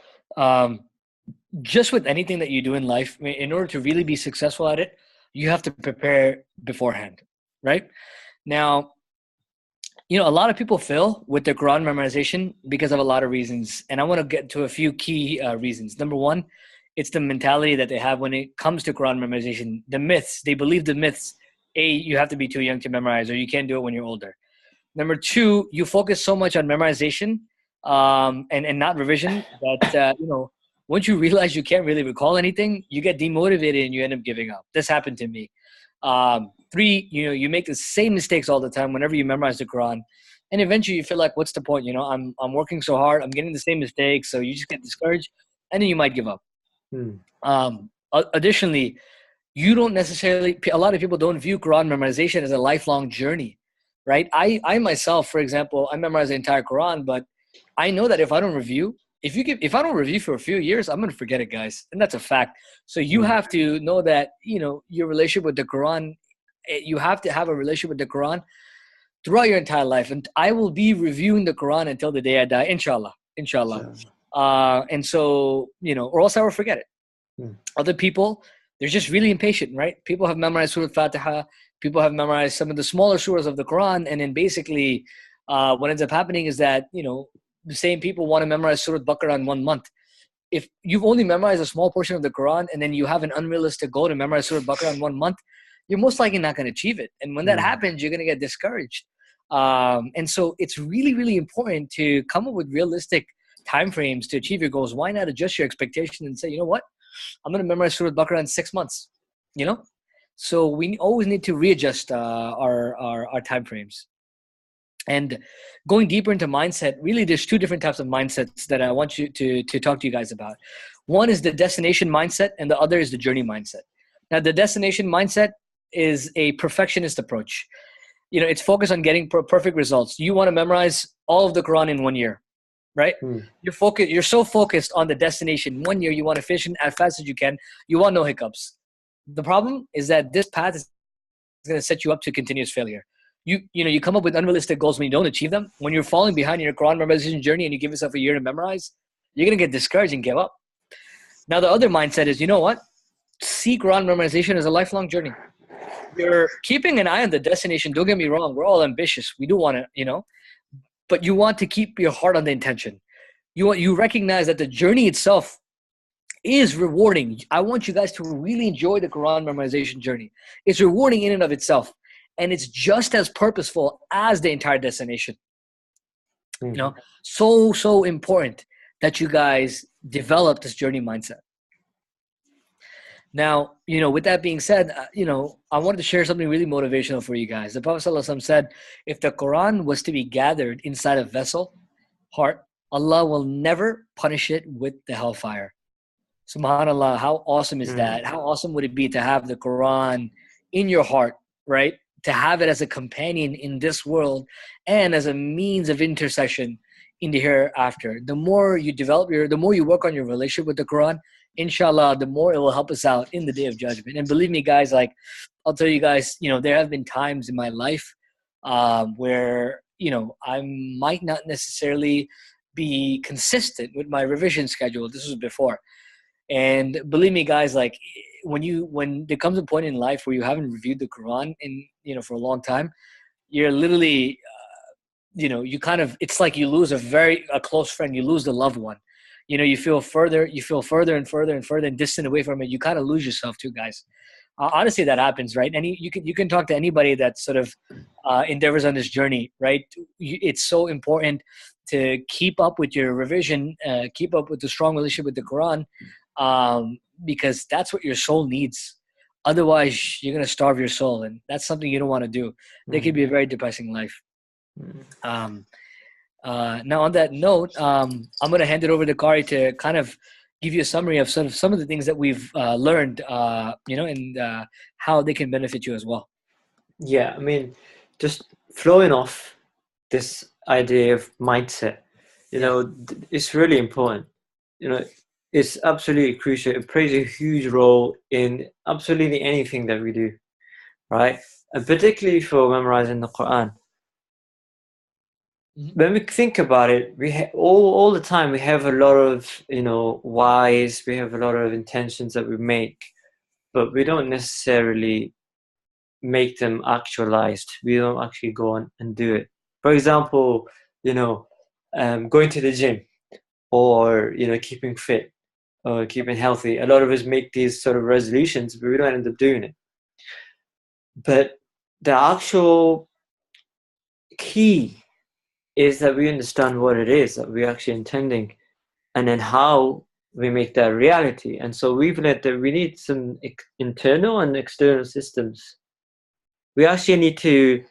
[SPEAKER 1] just with anything that you do in life, in order to really be successful at it, you have to prepare beforehand, right? Now, a lot of people fail with their Quran memorization because of a lot of reasons. And I want to get to a few key reasons. Number one, it's the mentality that they have when it comes to Quran memorization. The myths, they believe the myths. You have to be too young to memorize, or you can't do it when you're older. Number two, you focus so much on memorization and not revision that, once you realize you can't really recall anything, you get demotivated and you end up giving up. This happened to me. 3, you make the same mistakes all the time whenever you memorize the Quran, and eventually you feel like, what's the point? I'm working so hard, I'm getting the same mistakes, so you just get discouraged, and then you might give up.
[SPEAKER 2] Hmm.
[SPEAKER 1] Additionally, you don't necessarily, a lot of people don't view Quran memorization as a lifelong journey, right? I myself, for example, I memorize the entire Quran, but I know that if I don't review, if I don't review for a few years, I'm going to forget it, guys. And that's a fact. So you
[SPEAKER 2] Hmm.
[SPEAKER 1] have to know that, your relationship with the Quran, you have to have a relationship with the Quran throughout your entire life. And I will be reviewing the Quran until the day I die, inshallah, inshallah.
[SPEAKER 2] So,
[SPEAKER 1] And so, or else I will forget it.
[SPEAKER 2] hmm.
[SPEAKER 1] Other people, they're just really impatient, right? People have memorized Surah Fatiha. People have memorized some of the smaller surahs of the Quran. And then basically what ends up happening is that, the same people want to memorize Surah Baqarah in 1 month. If you've only memorized a small portion of the Quran and then you have an unrealistic goal to memorize Surah Baqarah in 1 month, you're most likely not going to achieve it. And when that
[SPEAKER 2] Hmm.
[SPEAKER 1] happens, you're going to get discouraged. And so it's really, really important to come up with realistic timeframes to achieve your goals. Why not adjust your expectation and say, you know what? I'm going to memorize Surah Baqarah in 6 months, So we always need to readjust our timeframes. And going deeper into mindset, really there's 2 different types of mindsets that I want you to talk to you guys about. One is the destination mindset and the other is the journey mindset. Now, the destination mindset is a perfectionist approach. It's focused on getting perfect results. You want to memorize all of the Quran in 1 year, right?
[SPEAKER 2] Hmm.
[SPEAKER 1] You're so focused on the destination. 1 year, you want to finish it as fast as you can. You want no hiccups. The problem is that this path is going to set you up to continuous failure. You come up with unrealistic goals when you don't achieve them. When you're falling behind in your Quran memorization journey and you give yourself a year to memorize, you're going to get discouraged and give up. Now, the other mindset is, you know what? See Quran memorization as a lifelong journey. You're keeping an eye on the destination. Don't get me wrong. We're all ambitious. We do want to, but you want to keep your heart on the intention. You recognize that the journey itself is rewarding. I want you guys to really enjoy the Quran memorization journey. It's rewarding in and of itself. And it's just as purposeful as the entire destination.
[SPEAKER 2] Hmm.
[SPEAKER 1] So important that you guys develop this journey mindset. Now, with that being said, I wanted to share something really motivational for you guys. The Prophet ﷺ said, if the Quran was to be gathered inside a vessel, heart, Allah will never punish it with the hellfire. SubhanAllah, how awesome is
[SPEAKER 2] Hmm.
[SPEAKER 1] that? How awesome would it be to have the Quran in your heart, right? To have it as a companion in this world and as a means of intercession in the hereafter. The more you the more you work on your relationship with the Quran, inshallah, the more it will help us out in the day of judgment. And believe me, guys, I'll tell you guys, there have been times in my life where, I might not necessarily be consistent with my revision schedule. This was before. And believe me, guys, when there comes a point in life where you haven't reviewed the Quran for a long time, you're literally, you kind of, it's like you lose a close friend. You lose the loved one. You feel further and further and further and distant away from it. You kind of lose yourself too, guys. Honestly, that happens, right? And you can talk to anybody that sort of endeavors on this journey, right? It's so important to keep up with your revision, keep up with the strong relationship with the Quran, because that's what your soul needs. Otherwise, you're going to starve your soul, and that's something you don't want to do. That could be a very depressing life.
[SPEAKER 2] Hmm.
[SPEAKER 1] Um, Now, on that note, I'm going to hand it over to Kari to kind of give you a summary of sort of some of the things that we've learned, and how they can benefit you as well.
[SPEAKER 2] Yeah, I mean, just flowing off this idea of mindset,
[SPEAKER 1] Yeah.
[SPEAKER 2] it's really important. You know, it's absolutely crucial. It plays a huge role in absolutely anything that we do, right? And particularly for memorizing the Quran.
[SPEAKER 1] Mm-hmm.
[SPEAKER 2] When we think about it, all the time we have a lot of whys, we have a lot of intentions that we make, but we don't necessarily make them actualized. We don't actually go on and do it. For example, going to the gym, or keeping fit or keeping healthy. A lot of us make these sort of resolutions, but we don't end up doing it. But the actual key is that we understand what it is that we're actually intending, and then how we make that reality. And so we've learned that we need some internal and external systems we actually need to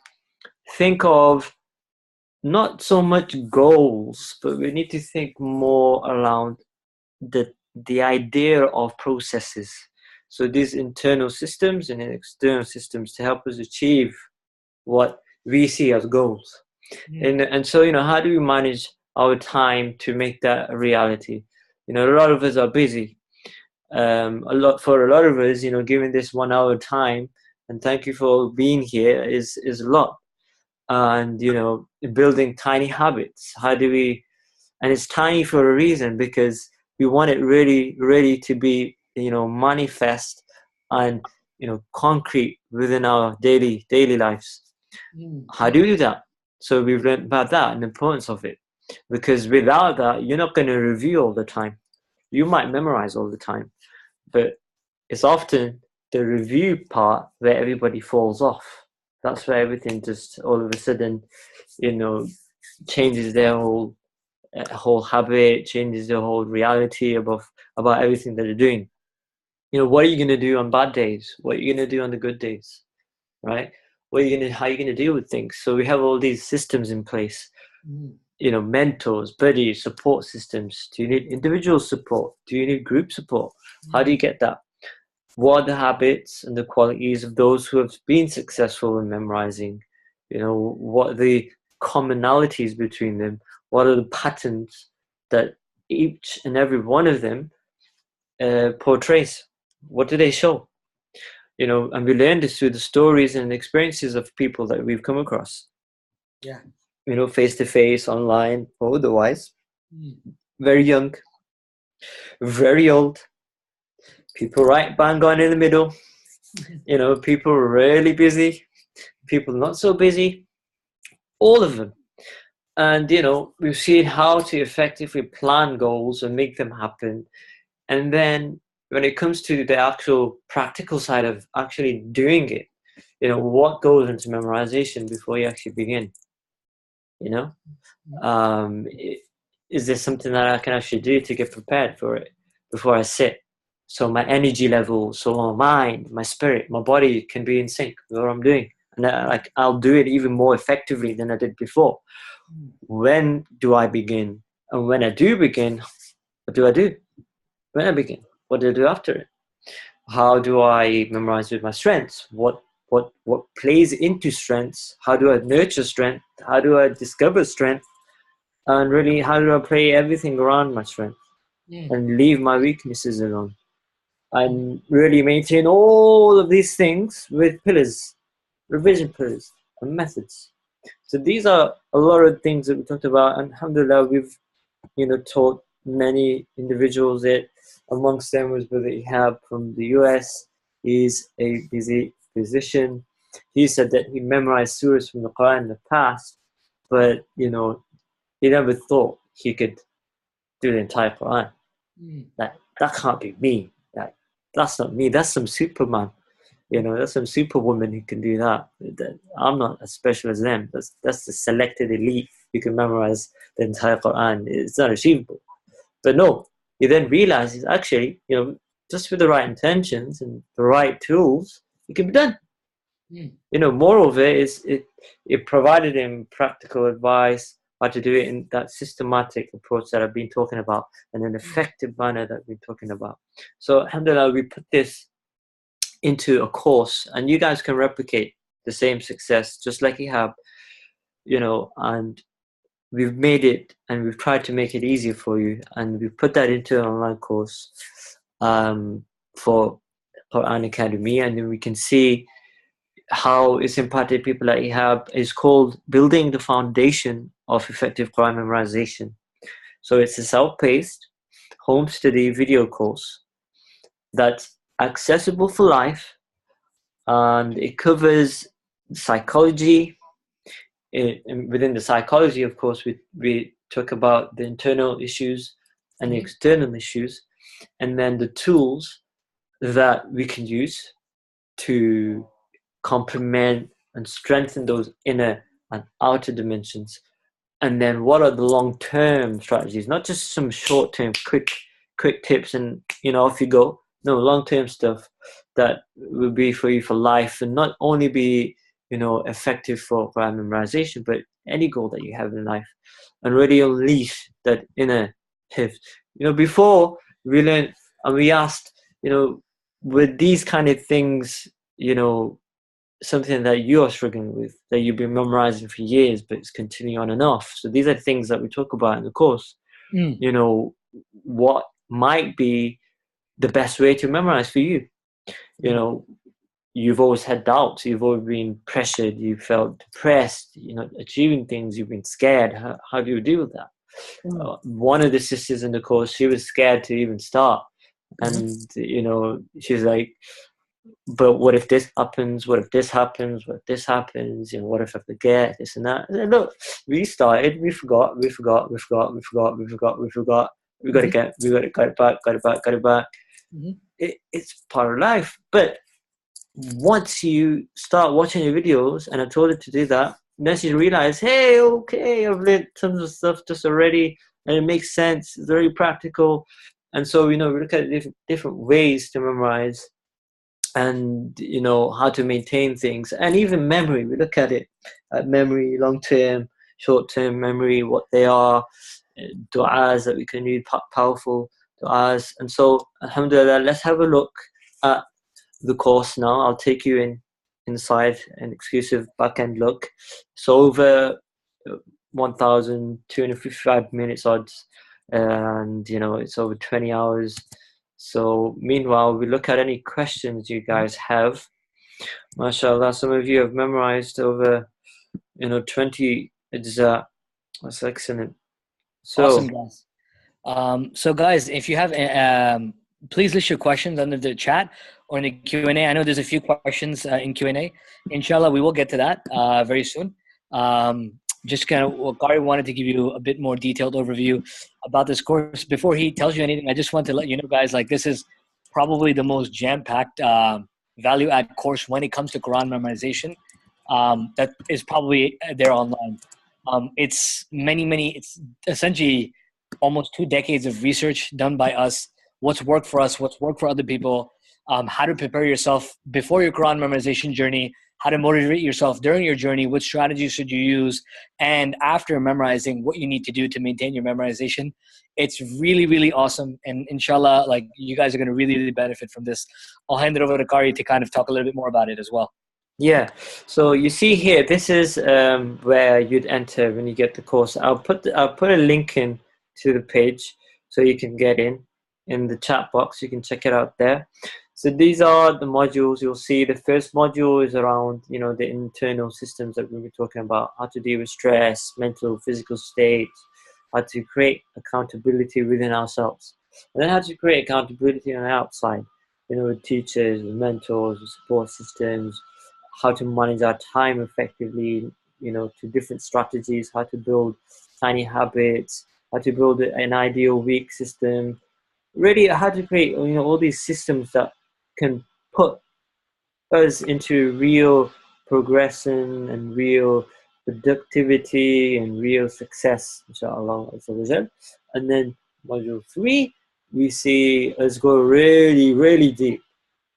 [SPEAKER 2] think of not so much goals, but we need to think more around the idea of processes. So these internal systems and external systems to help us achieve what we see as goals. And so, how do we manage our time to make that a reality? A lot of us are busy. For a lot of us, giving this 1 hour time, and thank you for being here, is a lot. And building tiny habits. How do we? And it's tiny for a reason, because we want it really, really to be manifest and concrete within our daily lives. How do we do that? So we've learned about that and the importance of it, because without that, you're not going to review all the time. You might memorize all the time, but it's often the review part where everybody falls off. That's where everything just all of a sudden, changes their whole habit, changes the whole reality about everything that they're doing. What are you going to do on bad days? What are you going to do on the good days? Right? How are you going to deal with things? So we have all these systems in place. Mentors, buddies, support systems. Do you need individual support? Do you need group support? How do you get that? What are the habits and the qualities of those who have been successful in memorizing? What are the commonalities between them? What are the patterns that each and every one of them portrays? What do they show? And we learn this through the stories and experiences of people that we've come across.
[SPEAKER 1] Yeah.
[SPEAKER 2] Face to face, online, or otherwise. Very young, very old, people right bang on in the middle. People really busy, people not so busy, all of them. And we've seen how to effectively plan goals and make them happen. And then when it comes to the actual practical side of actually doing it, what goes into memorization before you actually begin? Is there something that I can actually do to get prepared for it before I sit? So my energy level, so my mind, my spirit, my body can be in sync with what I'm doing. And I'll do it even more effectively than I did before. When do I begin? And when I do begin, what do I do? When I begin, what do I do after it? How do I memorize with my strengths? What plays into strengths? How do I nurture strength? How do I discover strength? And really, how do I play everything around my strength and leave my weaknesses alone? And really maintain all of these things with pillars, revision pillars, and methods. So these are a lot of things that we talked about, and alhamdulillah, we've taught many individuals it. Amongst them was Brother Ihab from the US. He's a busy physician. He said that he memorized surahs from the Quran in the past, but he never thought he could do the entire Quran. That can't be me. That's not me. That's some Superman. That's some Superwoman who can do that. I'm not as special as them. That's the selected elite who can memorize the entire Quran. It's not achievable. But no, you then realize it's actually, just with the right intentions and the right tools, it can be done. Moreover, it provided him practical advice how to do it in that systematic approach that I've been talking about, and an effective manner that we're talking about. So alhamdulillah, we put this into a course, and you guys can replicate the same success just like you have, and we've made it, and we've tried to make it easier for you, and we've put that into an online course for Quran Academy, and then we can see how it's impacted people that you have. Is called Building the Foundation of Effective Quran Memorization. So it's a self-paced home study video course that's accessible for life, and it covers psychology. Within the psychology, of course, we talk about the internal issues and the external issues, and then the tools that we can use to complement and strengthen those inner and outer dimensions. And then what are the long-term strategies, not just some short-term quick tips and off you go. No, long-term stuff that will be for you for life, and not only be effective for Quran memorization, but any goal that you have in life, and really unleash that inner hifz. Before we learned and we asked, with these kind of things, something that you are struggling with, that you've been memorizing for years, but it's continuing on and off. So these are things that we talk about in the course. What might be the best way to memorize for you? You've always had doubts, you've always been pressured, you felt depressed, achieving things, you've been scared. How do you deal with that? One of the sisters in the course, she was scared to even start. And, she's like, but what if this happens? What if this happens? What if this happens? What if I forget this and that? And look, we started, we forgot. We got to get it back. It's part of life. But once you start watching the videos, and I told her to do that, then she realized, hey, okay, I've learned tons of stuff just already, and it makes sense. It's very practical. And so, we look at different ways to memorize, and how to maintain things, and even memory. We look at it at memory, long-term, short-term memory, what they are, du'as that we can read, powerful du'as. And so, alhamdulillah, let's have a look at the course now. I'll take you inside an exclusive back-end look. So over 1,255 minutes odds, and it's over 20 hours. So meanwhile, we look at any questions you guys have. MashaAllah, some of you have memorized over 20 ajza. That's excellent. So,
[SPEAKER 1] awesome, guys. So guys, if you have please list your questions under the chat or in the Q&A. I know there's a few questions in Q&A. Inshallah, we will get to that very soon. Just kind of, Qari wanted to give you a bit more detailed overview about this course. Before he tells you anything, I just want to let you know, guys, like, this is probably the most jam-packed value-add course when it comes to Quran memorization that is probably there online. It's it's essentially almost 2 decades of research done by us, what's worked for us, what's worked for other people, how to prepare yourself before your Quran memorization journey, how to motivate yourself during your journey, what strategies should you use, and after memorizing, what you need to do to maintain your memorization. It's really, really awesome. And inshallah, like, you guys are going to really, really benefit from this. I'll hand it over to Qari to kind of talk a little bit more about it as well.
[SPEAKER 2] Yeah, so you see here, this is where you'd enter when you get the course. I'll put a link in to the page so you can get in the chat box. You can check it out there. So these are the modules. You'll see the first module is around the internal systems that we were talking about, how to deal with stress, mental, physical states, how to create accountability within ourselves, and then how to create accountability on the outside, with teachers, with mentors, with support systems, how to manage our time effectively, to different strategies, how to build tiny habits, how to build an ideal week system, really how to create, all these systems that can put us into real progression and real productivity and real success, inshallah, as a result. And then module 3, we see us go really, really deep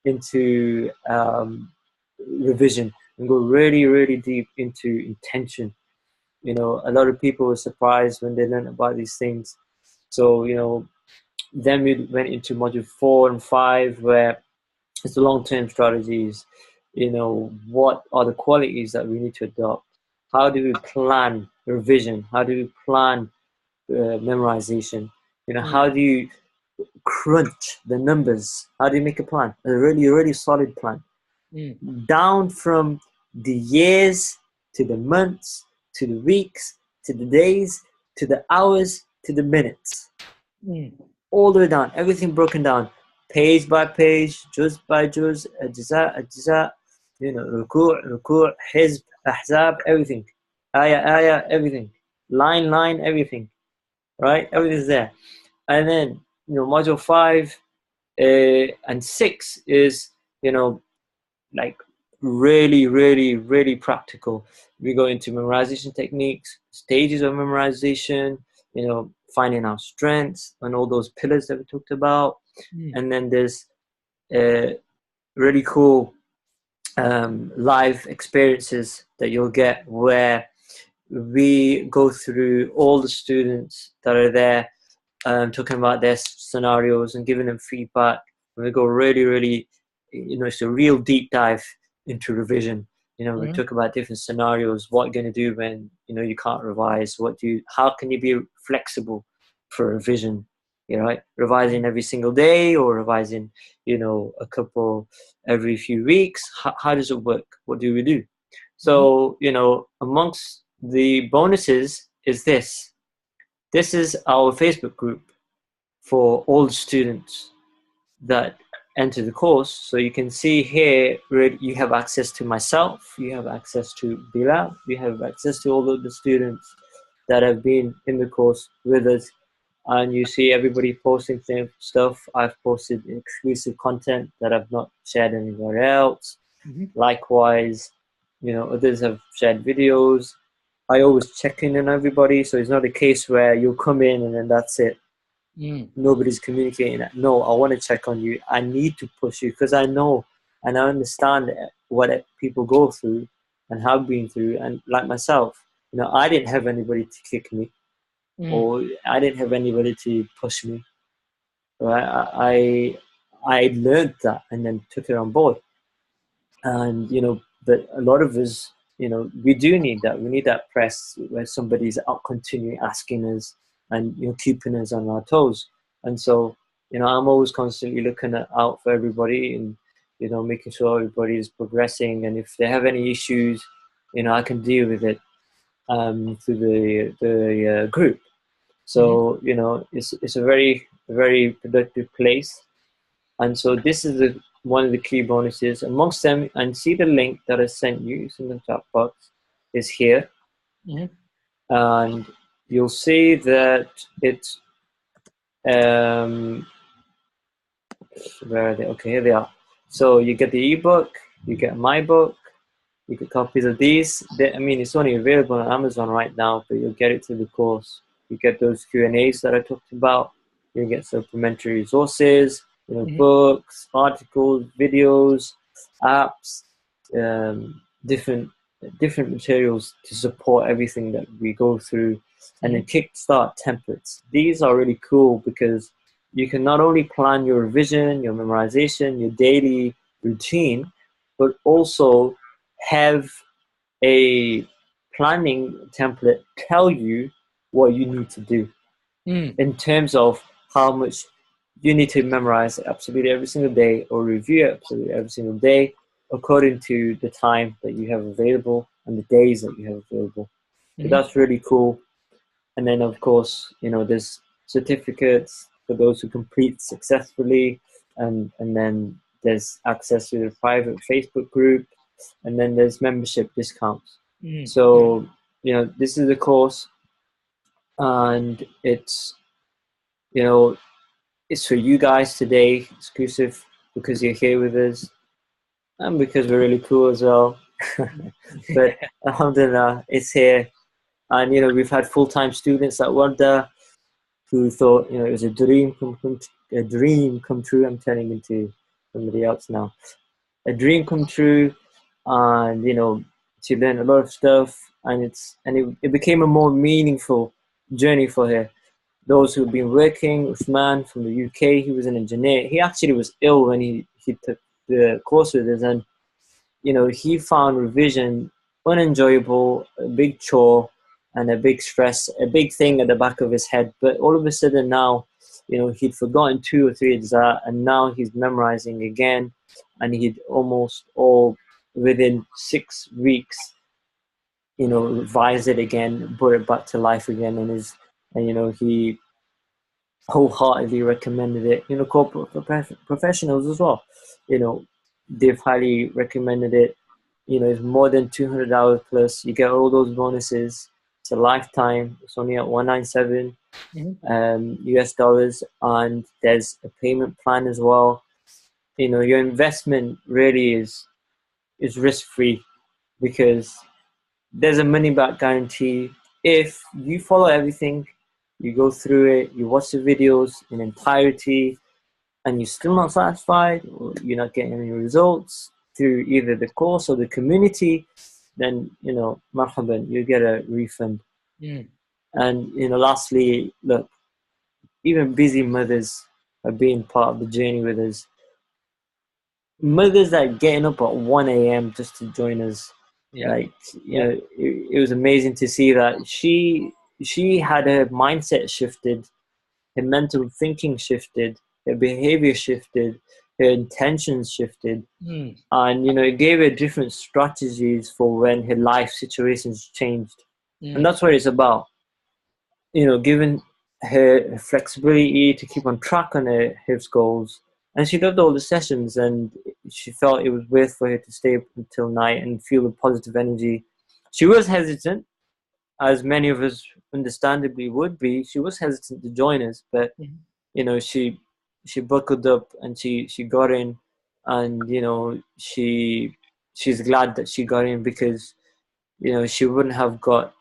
[SPEAKER 2] into revision and go really, really deep into intention. A lot of people were surprised when they learned about these things. So, then we went into module 4 and 5, where it's the long-term strategies. What are the qualities that we need to adopt? How do we plan revision? How do we plan memorization? How do you crunch the numbers? How do you make a plan? A really, really solid plan. Down from the years to the months to the weeks to the days to the hours to the minutes. All the way down, everything broken down, page by page, juz by juz, ajza, ruku', hizb, ahzab, everything, ayah, everything, line, everything, right? Everything's there. And then, module 5 and 6 is, like, really, really, really practical. We go into memorization techniques, stages of memorization, finding our strengths and all those pillars that we talked about. And then there's really cool live experiences that you'll get where we go through all the students that are there, talking about their scenarios and giving them feedback. And we go really, really, it's a real deep dive into revision. We
[SPEAKER 1] Mm-hmm.
[SPEAKER 2] talk about different scenarios, what you're going to do when, you can't revise, how can you be flexible for revision, right? Revising every single day or revising, a couple every few weeks. How does it work? What do we do?
[SPEAKER 1] Mm-hmm.
[SPEAKER 2] So, amongst the bonuses is this. This is our Facebook group for all the students that enter the course. So you can see here, you have access to myself, you have access to Bilal, you have access to all of the students that have been in the course with us. And you see everybody posting stuff. I've posted exclusive content that I've not shared anywhere else.
[SPEAKER 1] Mm-hmm.
[SPEAKER 2] Likewise, others have shared videos. I always check in on everybody, so it's not a case where you'll come in and then that's it.
[SPEAKER 1] Mm.
[SPEAKER 2] Nobody's communicating that. No, I want to check on you. I need to push you because I know and I understand what people go through and have been through. And like myself, I didn't have anybody to kick me
[SPEAKER 1] Mm.
[SPEAKER 2] or I didn't have anybody to push me. Right? I learned that and then took it on board. And but a lot of us, we do need that. We need that press where somebody's out continuing asking us and keeping us on our toes. And so I'm always constantly looking out for everybody and making sure everybody is progressing. And if they have any issues, I can deal with it through the group.
[SPEAKER 1] Mm-hmm.
[SPEAKER 2] So it's a very productive place. And so this is one of the key bonuses amongst them. And see the link that I sent you, it's in the chat box, is here.
[SPEAKER 1] Mm-hmm.
[SPEAKER 2] And you'll see that it's, where are they? Okay, here they are. So you get the ebook, you get my book, you get copies of these. It's only available on Amazon right now, but you'll get it through the course. You get those Q&As that I talked about. You get supplementary resources,
[SPEAKER 1] Mm-hmm.
[SPEAKER 2] books, articles, videos, apps, different materials to support everything that we go through, and then kickstart templates. These are really cool because you can not only plan your revision, your memorization, your daily routine, but also have a planning template tell you what you need to do
[SPEAKER 1] Mm.
[SPEAKER 2] in terms of how much you need to memorize absolutely every single day or review absolutely every single day according to the time that you have available and the days that you have available. So
[SPEAKER 1] Mm-hmm.
[SPEAKER 2] that's really cool. And then of course, there's certificates for those who complete successfully, and then there's access to the private Facebook group, and then there's membership discounts.
[SPEAKER 1] Mm-hmm.
[SPEAKER 2] So, this is the course, and you know, it's for you guys today, exclusive because you're here with us and because we're really cool as well. But alhamdulillah, it's here. And, we've had full-time students that worked there who thought, it was a dream come true. I'm turning into somebody else now. A dream come true, and she learned a lot of stuff, and it became a more meaningful journey for her. Those who've been working, Usman from the UK, he was an engineer. He actually was ill when he took the course with us, and he found revision unenjoyable, a big chore, and a big stress, a big thing at the back of his head. But all of a sudden now, he'd forgotten 2 or 3 exams, and now he's memorizing again, and he'd almost all within 6 weeks, revise it again, brought it back to life again, and he wholeheartedly recommended it. Corporate professionals as well, they've highly recommended it. It's more than $200 plus. You get all those bonuses. It's a lifetime. It's only at 197
[SPEAKER 1] Mm-hmm.
[SPEAKER 2] US dollars, and there's a payment plan as well. Your investment really is risk free because there's a money back guarantee. If you follow everything, you go through it, you watch the videos in entirety, and you're still not satisfied or you're not getting any results, through either the course or the community, then, marhaban, you get a refund.
[SPEAKER 1] Mm.
[SPEAKER 2] And, lastly, look, even busy mothers are being part of the journey with us. Mothers that are getting up at 1 a.m. just to join us.
[SPEAKER 1] Yeah.
[SPEAKER 2] Like, it was amazing to see that she had her mindset shifted, her mental thinking shifted, her behavior shifted, her intentions shifted.
[SPEAKER 1] Mm.
[SPEAKER 2] And, it gave her different strategies for when her life situations changed. And
[SPEAKER 1] Mm.
[SPEAKER 2] that's what it's about. Giving her flexibility to keep on track on her his goals. And she loved all the sessions, and she felt it was worth for her to stay up until night and feel the positive energy. She was hesitant, as many of us understandably would be. She was hesitant to join us, but
[SPEAKER 1] Mm.
[SPEAKER 2] she buckled up and she got in, and she's glad that she got in, because she wouldn't have got.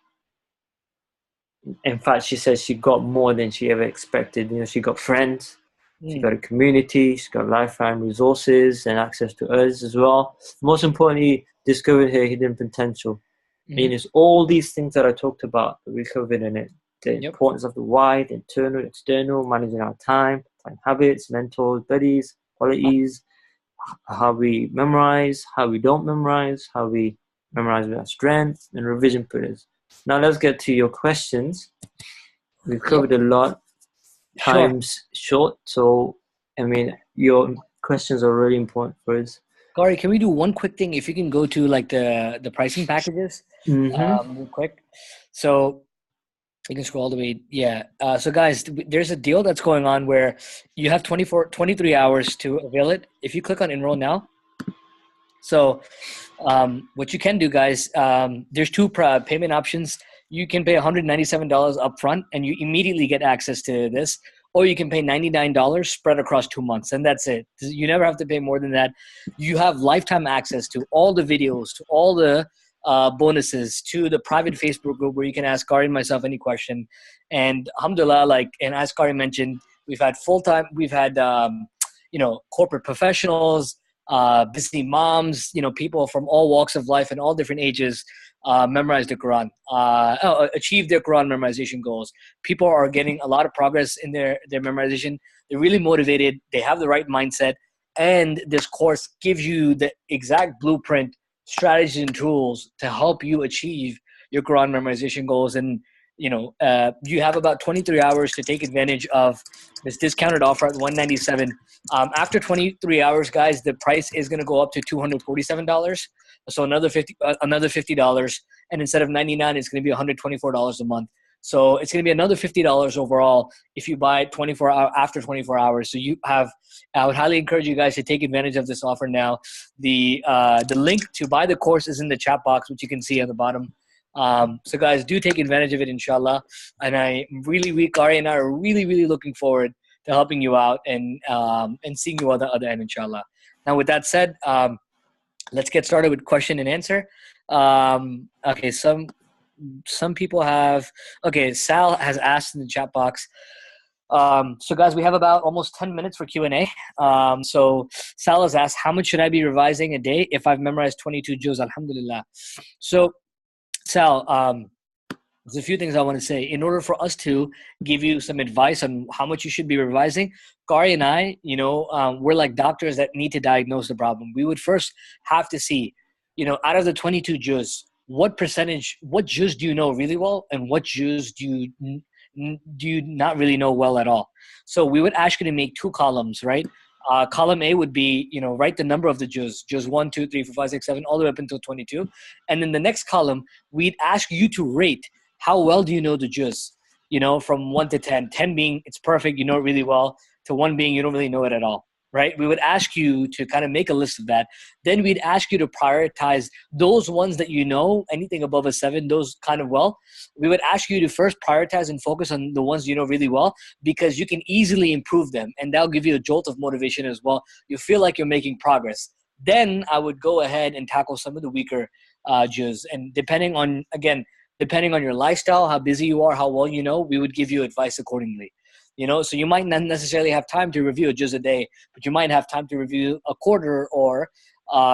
[SPEAKER 2] In fact, she says she got more than she ever expected. She got friends, she
[SPEAKER 1] Mm.
[SPEAKER 2] got a community, she got lifetime resources and access to us as well. Most importantly, discovered her hidden potential.
[SPEAKER 1] Mm.
[SPEAKER 2] It's all these things that I talked about that we covered in it. The
[SPEAKER 1] Yep.
[SPEAKER 2] importance of the why, the internal, external, managing our time habits, mentors, buddies, qualities, how we memorize, how we don't memorize, how we memorize with our strengths, and revision pillars. Now let's get to your questions. We've
[SPEAKER 1] Yep.
[SPEAKER 2] covered a lot.
[SPEAKER 1] Sure.
[SPEAKER 2] Time's short, so your questions are really important for us.
[SPEAKER 1] Gary, can we do one quick thing? If you can go to like the pricing packages,
[SPEAKER 2] Mm-hmm.
[SPEAKER 1] real quick. So you can scroll all the way. Yeah. So guys, there's a deal that's going on where you have 23 hours to avail it. If you click on enroll now. So what you can do, guys, there's two payment options. You can pay $197 upfront and you immediately get access to this, or you can pay $99 spread across 2 months, and that's it. You never have to pay more than that. You have lifetime access to all the videos, to all the bonuses, to the private Facebook group where you can ask Kari and myself any question. And alhamdulillah, and as Kari mentioned, we've had we've had corporate professionals, busy moms, people from all walks of life and all different ages memorize the Quran, achieve their Quran memorization goals. People are getting a lot of progress in their memorization. They're really motivated. They have the right mindset. And this course gives you the exact blueprint, strategies, and tools to help you achieve your Quran memorization goals. And, you have about 23 hours to take advantage of this discounted offer at $197. After 23 hours, guys, the price is going to go up to $247. So another $50, and instead of $99, it's going to be $124 a month. So it's going to be another $50 overall if you buy it after 24 hours. So I would highly encourage you guys to take advantage of this offer now. The link to buy the course is in the chat box, which you can see on the bottom. So guys, do take advantage of it, inshallah. And Kari and I are really, really looking forward to helping you out and seeing you on the other end, inshallah. Now, with that said, let's get started with question and answer. Okay, some people have. Okay, Sal has asked in the chat box. So guys, we have about almost 10 minutes for Q&A. So Sal has asked, how much should I be revising a day if I've memorized 22 juz? Alhamdulillah. So Sal, there's a few things I want to say. In order for us to give you some advice on how much you should be revising, Kari and I, we're like doctors that need to diagnose the problem. We would first have to see, out of the 22 juz, what juz do you know really well, and what juz do you not really know well at all? So we would ask you to make two columns, right? Column A would be, write the number of the juz 1, 2, 3, 4, 5, 6, 7, all the way up until 22. And then the next column, we'd ask you to rate how well do you know the juz, from 1 to 10. 10 being it's perfect, you know it really well, to 1 being you don't really know it at all, right? We would ask you to kind of make a list of that. Then we'd ask you to prioritize those ones that anything above a 7, those kind of well. We would ask you to first prioritize and focus on the ones you know really well, because you can easily improve them, and that'll give you a jolt of motivation as well. You feel like you're making progress. Then I would go ahead and tackle some of the weaker juz. And depending on your lifestyle, how busy you are, how well you know, we would give you advice accordingly. So you might not necessarily have time to review a juz a day, but you might have time to review a quarter or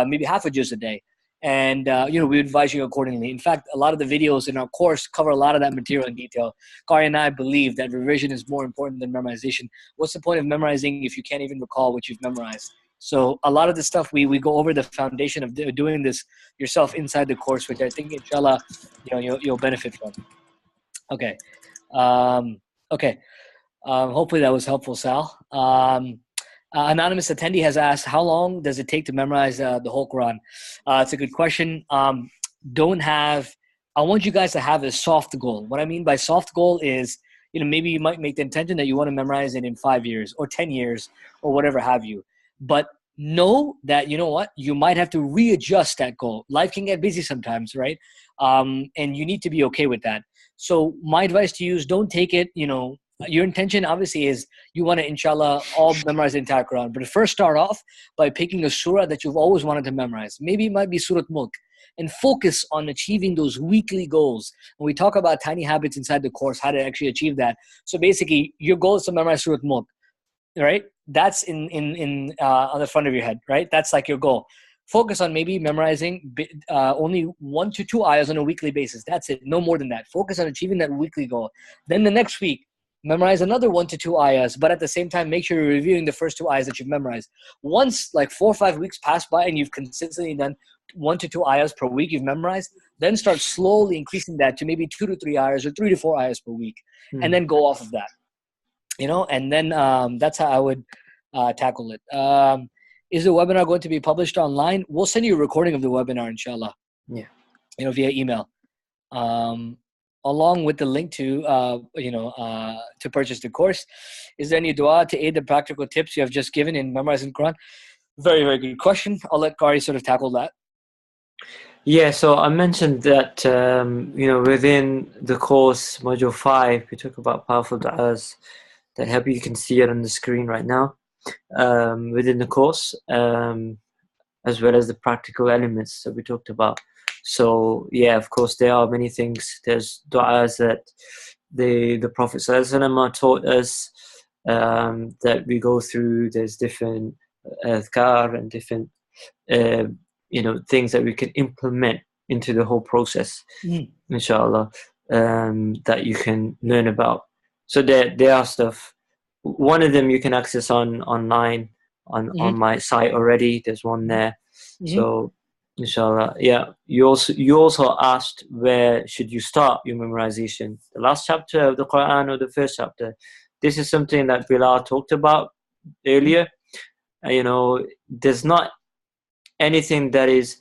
[SPEAKER 1] maybe half a juz a day. And, we advise you accordingly. In fact, a lot of the videos in our course cover a lot of that material in detail. Kari and I believe that revision is more important than memorization. What's the point of memorizing if you can't even recall what you've memorized? So a lot of the stuff, we go over the foundation of doing this yourself inside the course, which I think, inshallah, you'll benefit from. Okay. Okay. Hopefully that was helpful, Sal. Anonymous attendee has asked, how long does it take to memorize the whole Quran? It's a good question. I want you guys to have a soft goal. What I mean by soft goal is, maybe you might make the intention that you want to memorize it in 5 years or 10 years or whatever have you. But know that, you might have to readjust that goal. Life can get busy sometimes, right? And you need to be okay with that. So my advice to you is, don't take it, your intention obviously is you want to, inshallah, all memorize the entire Quran. But first start off by picking a surah that you've always wanted to memorize. Maybe it might be Surah Mulk. And focus on achieving those weekly goals. And we talk about tiny habits inside the course, how to actually achieve that. So basically, your goal is to memorize Surah Mulk, right? That's in on the front of your head, right? That's like your goal. Focus on maybe memorizing only 1 to 2 ayahs on a weekly basis. That's it. No more than that. Focus on achieving that weekly goal. Then the next week, memorize another 1 to 2 ayahs, but at the same time, make sure you're reviewing the first 2 ayahs that you've memorized. Once like 4 or 5 weeks pass by and you've consistently done 1 to 2 ayahs per week you've memorized, then start slowly increasing that to maybe 2 to 3 ayahs or 3 to 4 ayahs per week, and then go off of that. And then that's how I would tackle it. Is the webinar going to be published online? We'll send you a recording of the webinar, inshallah.
[SPEAKER 2] Yeah.
[SPEAKER 1] Via email. Along with the link to purchase the course. Is there any dua to aid the practical tips you have just given in memorizing the Quran? Very, very good question. I'll let Kari sort of tackle that.
[SPEAKER 2] Yeah, so I mentioned that, within the course, Module 5, we talk about powerful du'as that help you. You can see it on the screen right now, within the course, as well as the practical elements that we talked about. So, yeah, of course, there are many things. There's du'as that the Prophet ﷺ taught us, that we go through. There's different adhkar and different things that we can implement into the whole process, inshallah, that you can learn about. So there are stuff. One of them you can access online on my site already. There's one there. So inshallah, yeah. You also asked, where should you start your memorization? The last chapter of the Quran or the first chapter? This is something that Bilal talked about earlier. There's not anything that is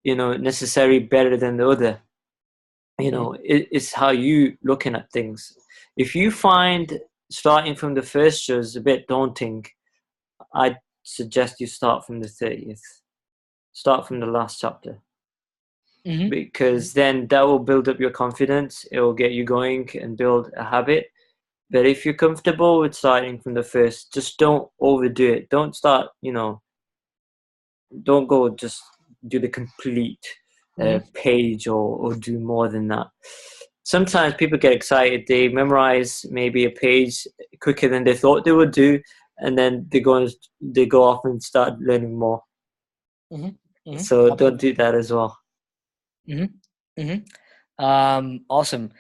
[SPEAKER 2] necessarily better than the other. It's how you looking at things. If you find starting from the first juz a bit daunting, I'd suggest you start from the 30th. Start from the last chapter, because then that will build up your confidence. It will get you going and build a habit. But if you're comfortable with starting from the first, just don't overdo it. Don't start, don't go just do the complete page or do more than that. Sometimes people get excited. They memorize maybe a page quicker than they thought they would do, and then they go off and start learning more. So don't do that as well.
[SPEAKER 1] Awesome.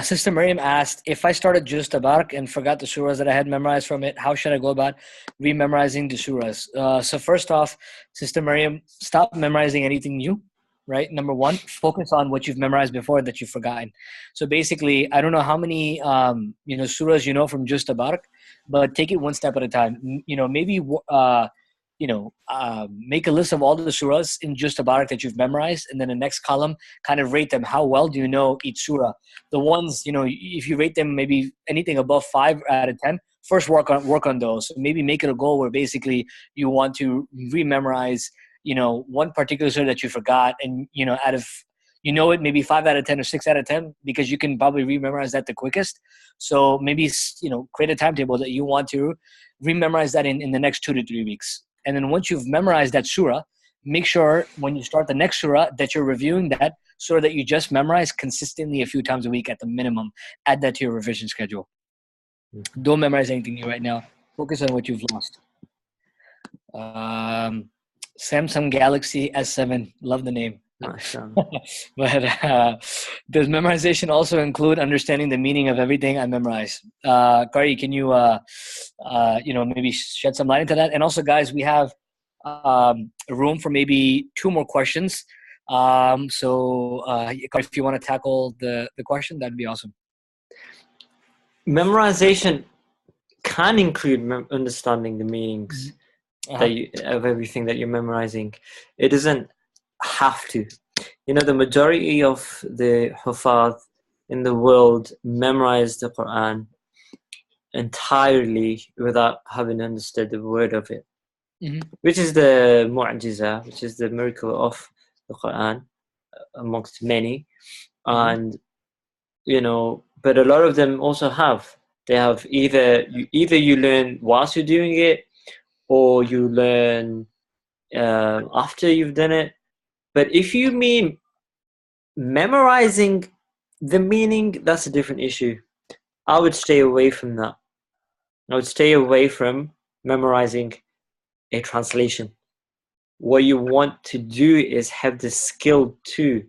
[SPEAKER 1] Sister Miriam asked, if I started Juz Tabarak and forgot the surahs that I had memorized from it, how should I go about rememorizing the surahs? So first off, Sister Miriam, stop memorizing anything new, right? Number one, focus on what you've memorized before that you've forgotten. So basically, I don't know how many surahs you know from Juz Tabarak, but take it one step at a time. Maybe make a list of all the surahs in Juz Tabarak that you've memorized, and then the next column, kind of rate them. How well do you know each surah? The ones, if you rate them maybe anything above 5 out of 10, first work on those. So maybe make it a goal where basically you want to rememorize, one particular surah that you forgot, and out of it maybe 5 out of 10 or 6 out of 10, because you can probably rememorize that the quickest. So maybe create a timetable that you want to rememorize that in the next 2 to 3 weeks. And then once you've memorized that surah, make sure when you start the next surah that you're reviewing that surah that you just memorized consistently a few times a week at the minimum. Add that to your revision schedule. Don't memorize anything new right now. Focus on what you've lost. Samsung Galaxy S7. Love the name.
[SPEAKER 2] MashaAllah.
[SPEAKER 1] But does memorization also include understanding the meaning of everything I memorize? Kari, can you, maybe shed some light into that? And also, guys, we have room for maybe 2 more questions. Kari, if you want to tackle the question, that'd be awesome.
[SPEAKER 2] Memorization can include understanding the meanings of everything that you're memorizing. It doesn't have to. The majority of the Huffaz in the world memorize the Quran entirely without having understood the word of it, which is the mu'jiza, which is the miracle of the Quran amongst many. And but a lot of them also have. They have either you learn whilst you're doing it, or you learn after you've done it. But if you mean memorizing the meaning, that's a different issue. I would stay away from that. I would stay away from memorizing a translation. What you want to do is have the skill to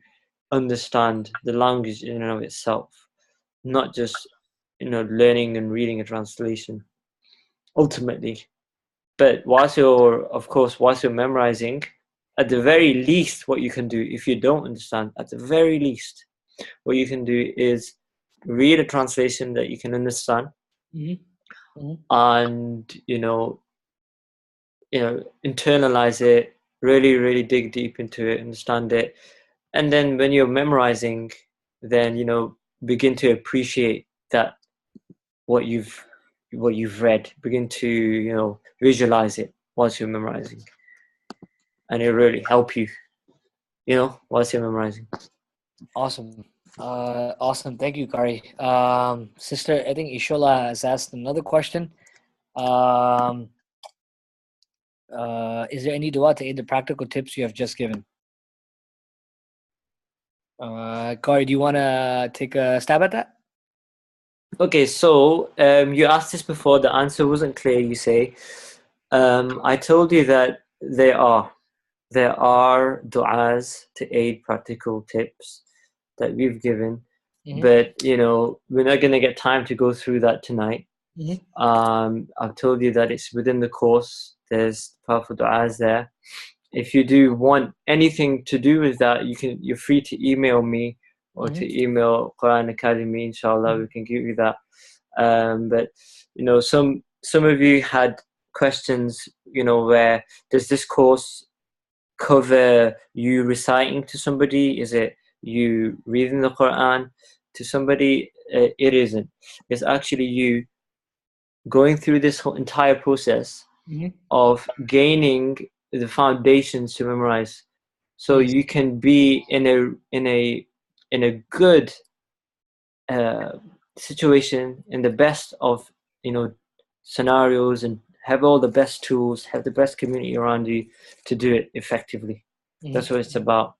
[SPEAKER 2] understand the language in and of itself, not just learning and reading a translation ultimately. But whilst you're memorizing, at the very least, what you can do, if you don't understand, at the very least, what you can do is read a translation that you can understand, and internalize it, really dig deep into it, understand it, and then when you're memorizing, then begin to appreciate that what you've read, begin to visualize it whilst you're memorizing, and it'll really help you whilst you're memorizing.
[SPEAKER 1] Awesome. Awesome. Thank you, Kari. Sister, I think Ishola has asked another question. Is there any dua to aid the practical tips you have just given? Kari, do you want to take a stab at that?
[SPEAKER 2] Okay, so you asked this before, the answer wasn't clear, you say. I told you that there are du'as to aid practical tips that we've given, but we're not going to get time to go through that tonight. I've told you that it's within the course. There's powerful du'as there. If you do want anything to do with that, you're free to email me or to email Quran Academy. Inshallah, we can give you that. But some of you had questions, where does this course cover you reciting to somebody? Is it you reading the Quran to somebody? It isn't. It's actually you going through this whole entire process of gaining the foundations to memorize, so you can be in a good situation, in the best of scenarios, and have all the best tools, have the best community around you to do it effectively. That's what it's about.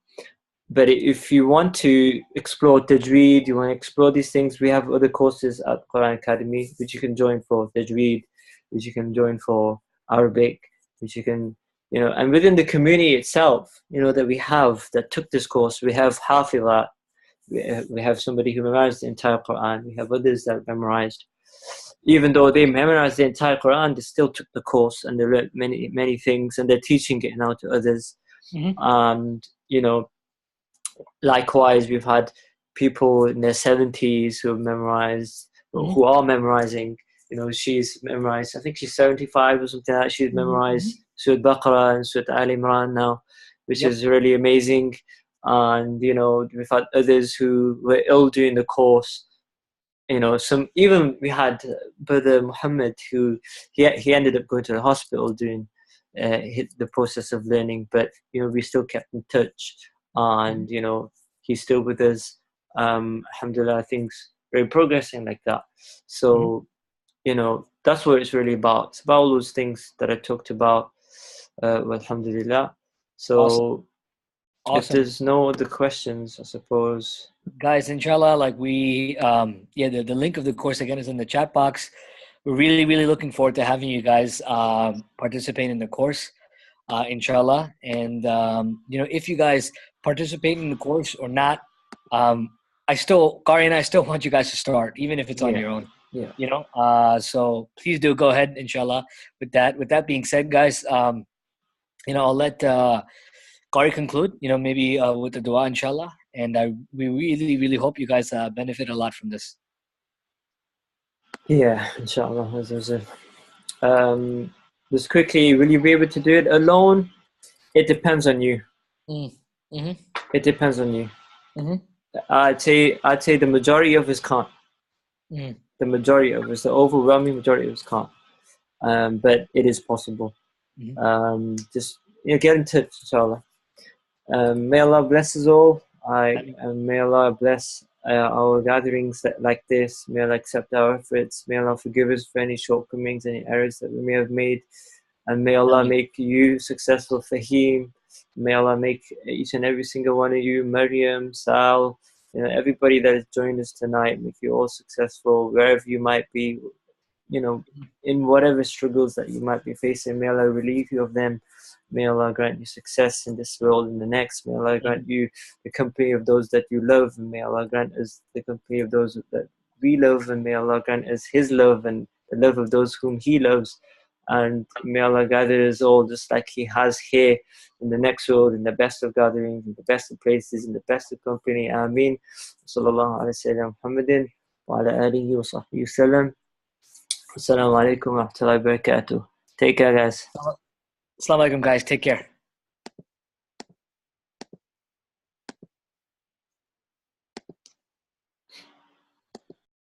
[SPEAKER 2] But if you want to explore tajweed, you want to explore these things, we have other courses at Quran Academy which you can join for tajweed, which you can join for Arabic, which you can and within the community itself that we have that took this course, we have Hafiz, we have somebody who memorized the entire Quran, we have others that memorized. Even though they memorized the entire Quran, they still took the course and they learned many things, and they're teaching it now to others. And likewise, we've had people in their 70s who have memorized, who are memorizing. She's memorized, I think she's 75 or something like that. She's memorized Surah Baqarah and Surah Al Imran now, which is really amazing. And we've had others who were ill during the course. We had Brother Muhammad, who he ended up going to the hospital during the process of learning, but we still kept in touch, and he's still with us. Alhamdulillah, things very progressing like that. So that's what it's really about. It's about all those things that I talked about. Alhamdulillah. So
[SPEAKER 1] awesome.
[SPEAKER 2] If there's no other questions, I suppose,
[SPEAKER 1] guys, inshallah, the link of the course again is in the chat box. We're really looking forward to having you guys participate in the course. inshallah. And if you guys participate in the course or not, Kari and I still want you guys to start, even if it's on
[SPEAKER 2] Yeah.
[SPEAKER 1] your own.
[SPEAKER 2] Yeah.
[SPEAKER 1] So please do go ahead, inshallah. With that being said, guys, I'll let Kari conclude. Maybe with the dua, inshallah. And we really, really hope you guys benefit a lot from this.
[SPEAKER 2] Yeah, inshallah. Just quickly, will you be able to do it alone? It depends on you.
[SPEAKER 1] Mm-hmm.
[SPEAKER 2] It depends on you.
[SPEAKER 1] Mm-hmm.
[SPEAKER 2] I'd say the majority of us can't.
[SPEAKER 1] Mm.
[SPEAKER 2] The majority of us, the overwhelming majority of us can't. But it is possible.
[SPEAKER 1] Mm-hmm.
[SPEAKER 2] Just get in touch, inshallah. May Allah bless us all. May Allah bless our gatherings like this. May Allah accept our efforts. May Allah forgive us for any shortcomings, any errors that we may have made. And may Allah make you successful, Fahim. May Allah make each and every single one of you, Maryam, Sal, everybody that has joined us tonight, make you all successful wherever you might be, in whatever struggles that you might be facing. May Allah relieve you of them. May Allah grant you success in this world and the next. May Allah grant you the company of those that you love. And may Allah grant us the company of those that we love. And may Allah grant us His love and the love of those whom He loves. And may Allah gather us all just like He has here in the next world, in the best of gatherings, in the best of places, in the best of company. Ameen. Sallallahu alayhi wa Muhammadin wa ala alihi wa sahbihi wa sallam. Assalamu alaikum wa rahmatullahi wa barakatuh. Take care, guys.
[SPEAKER 1] Assalamu alaikum, guys. Take care.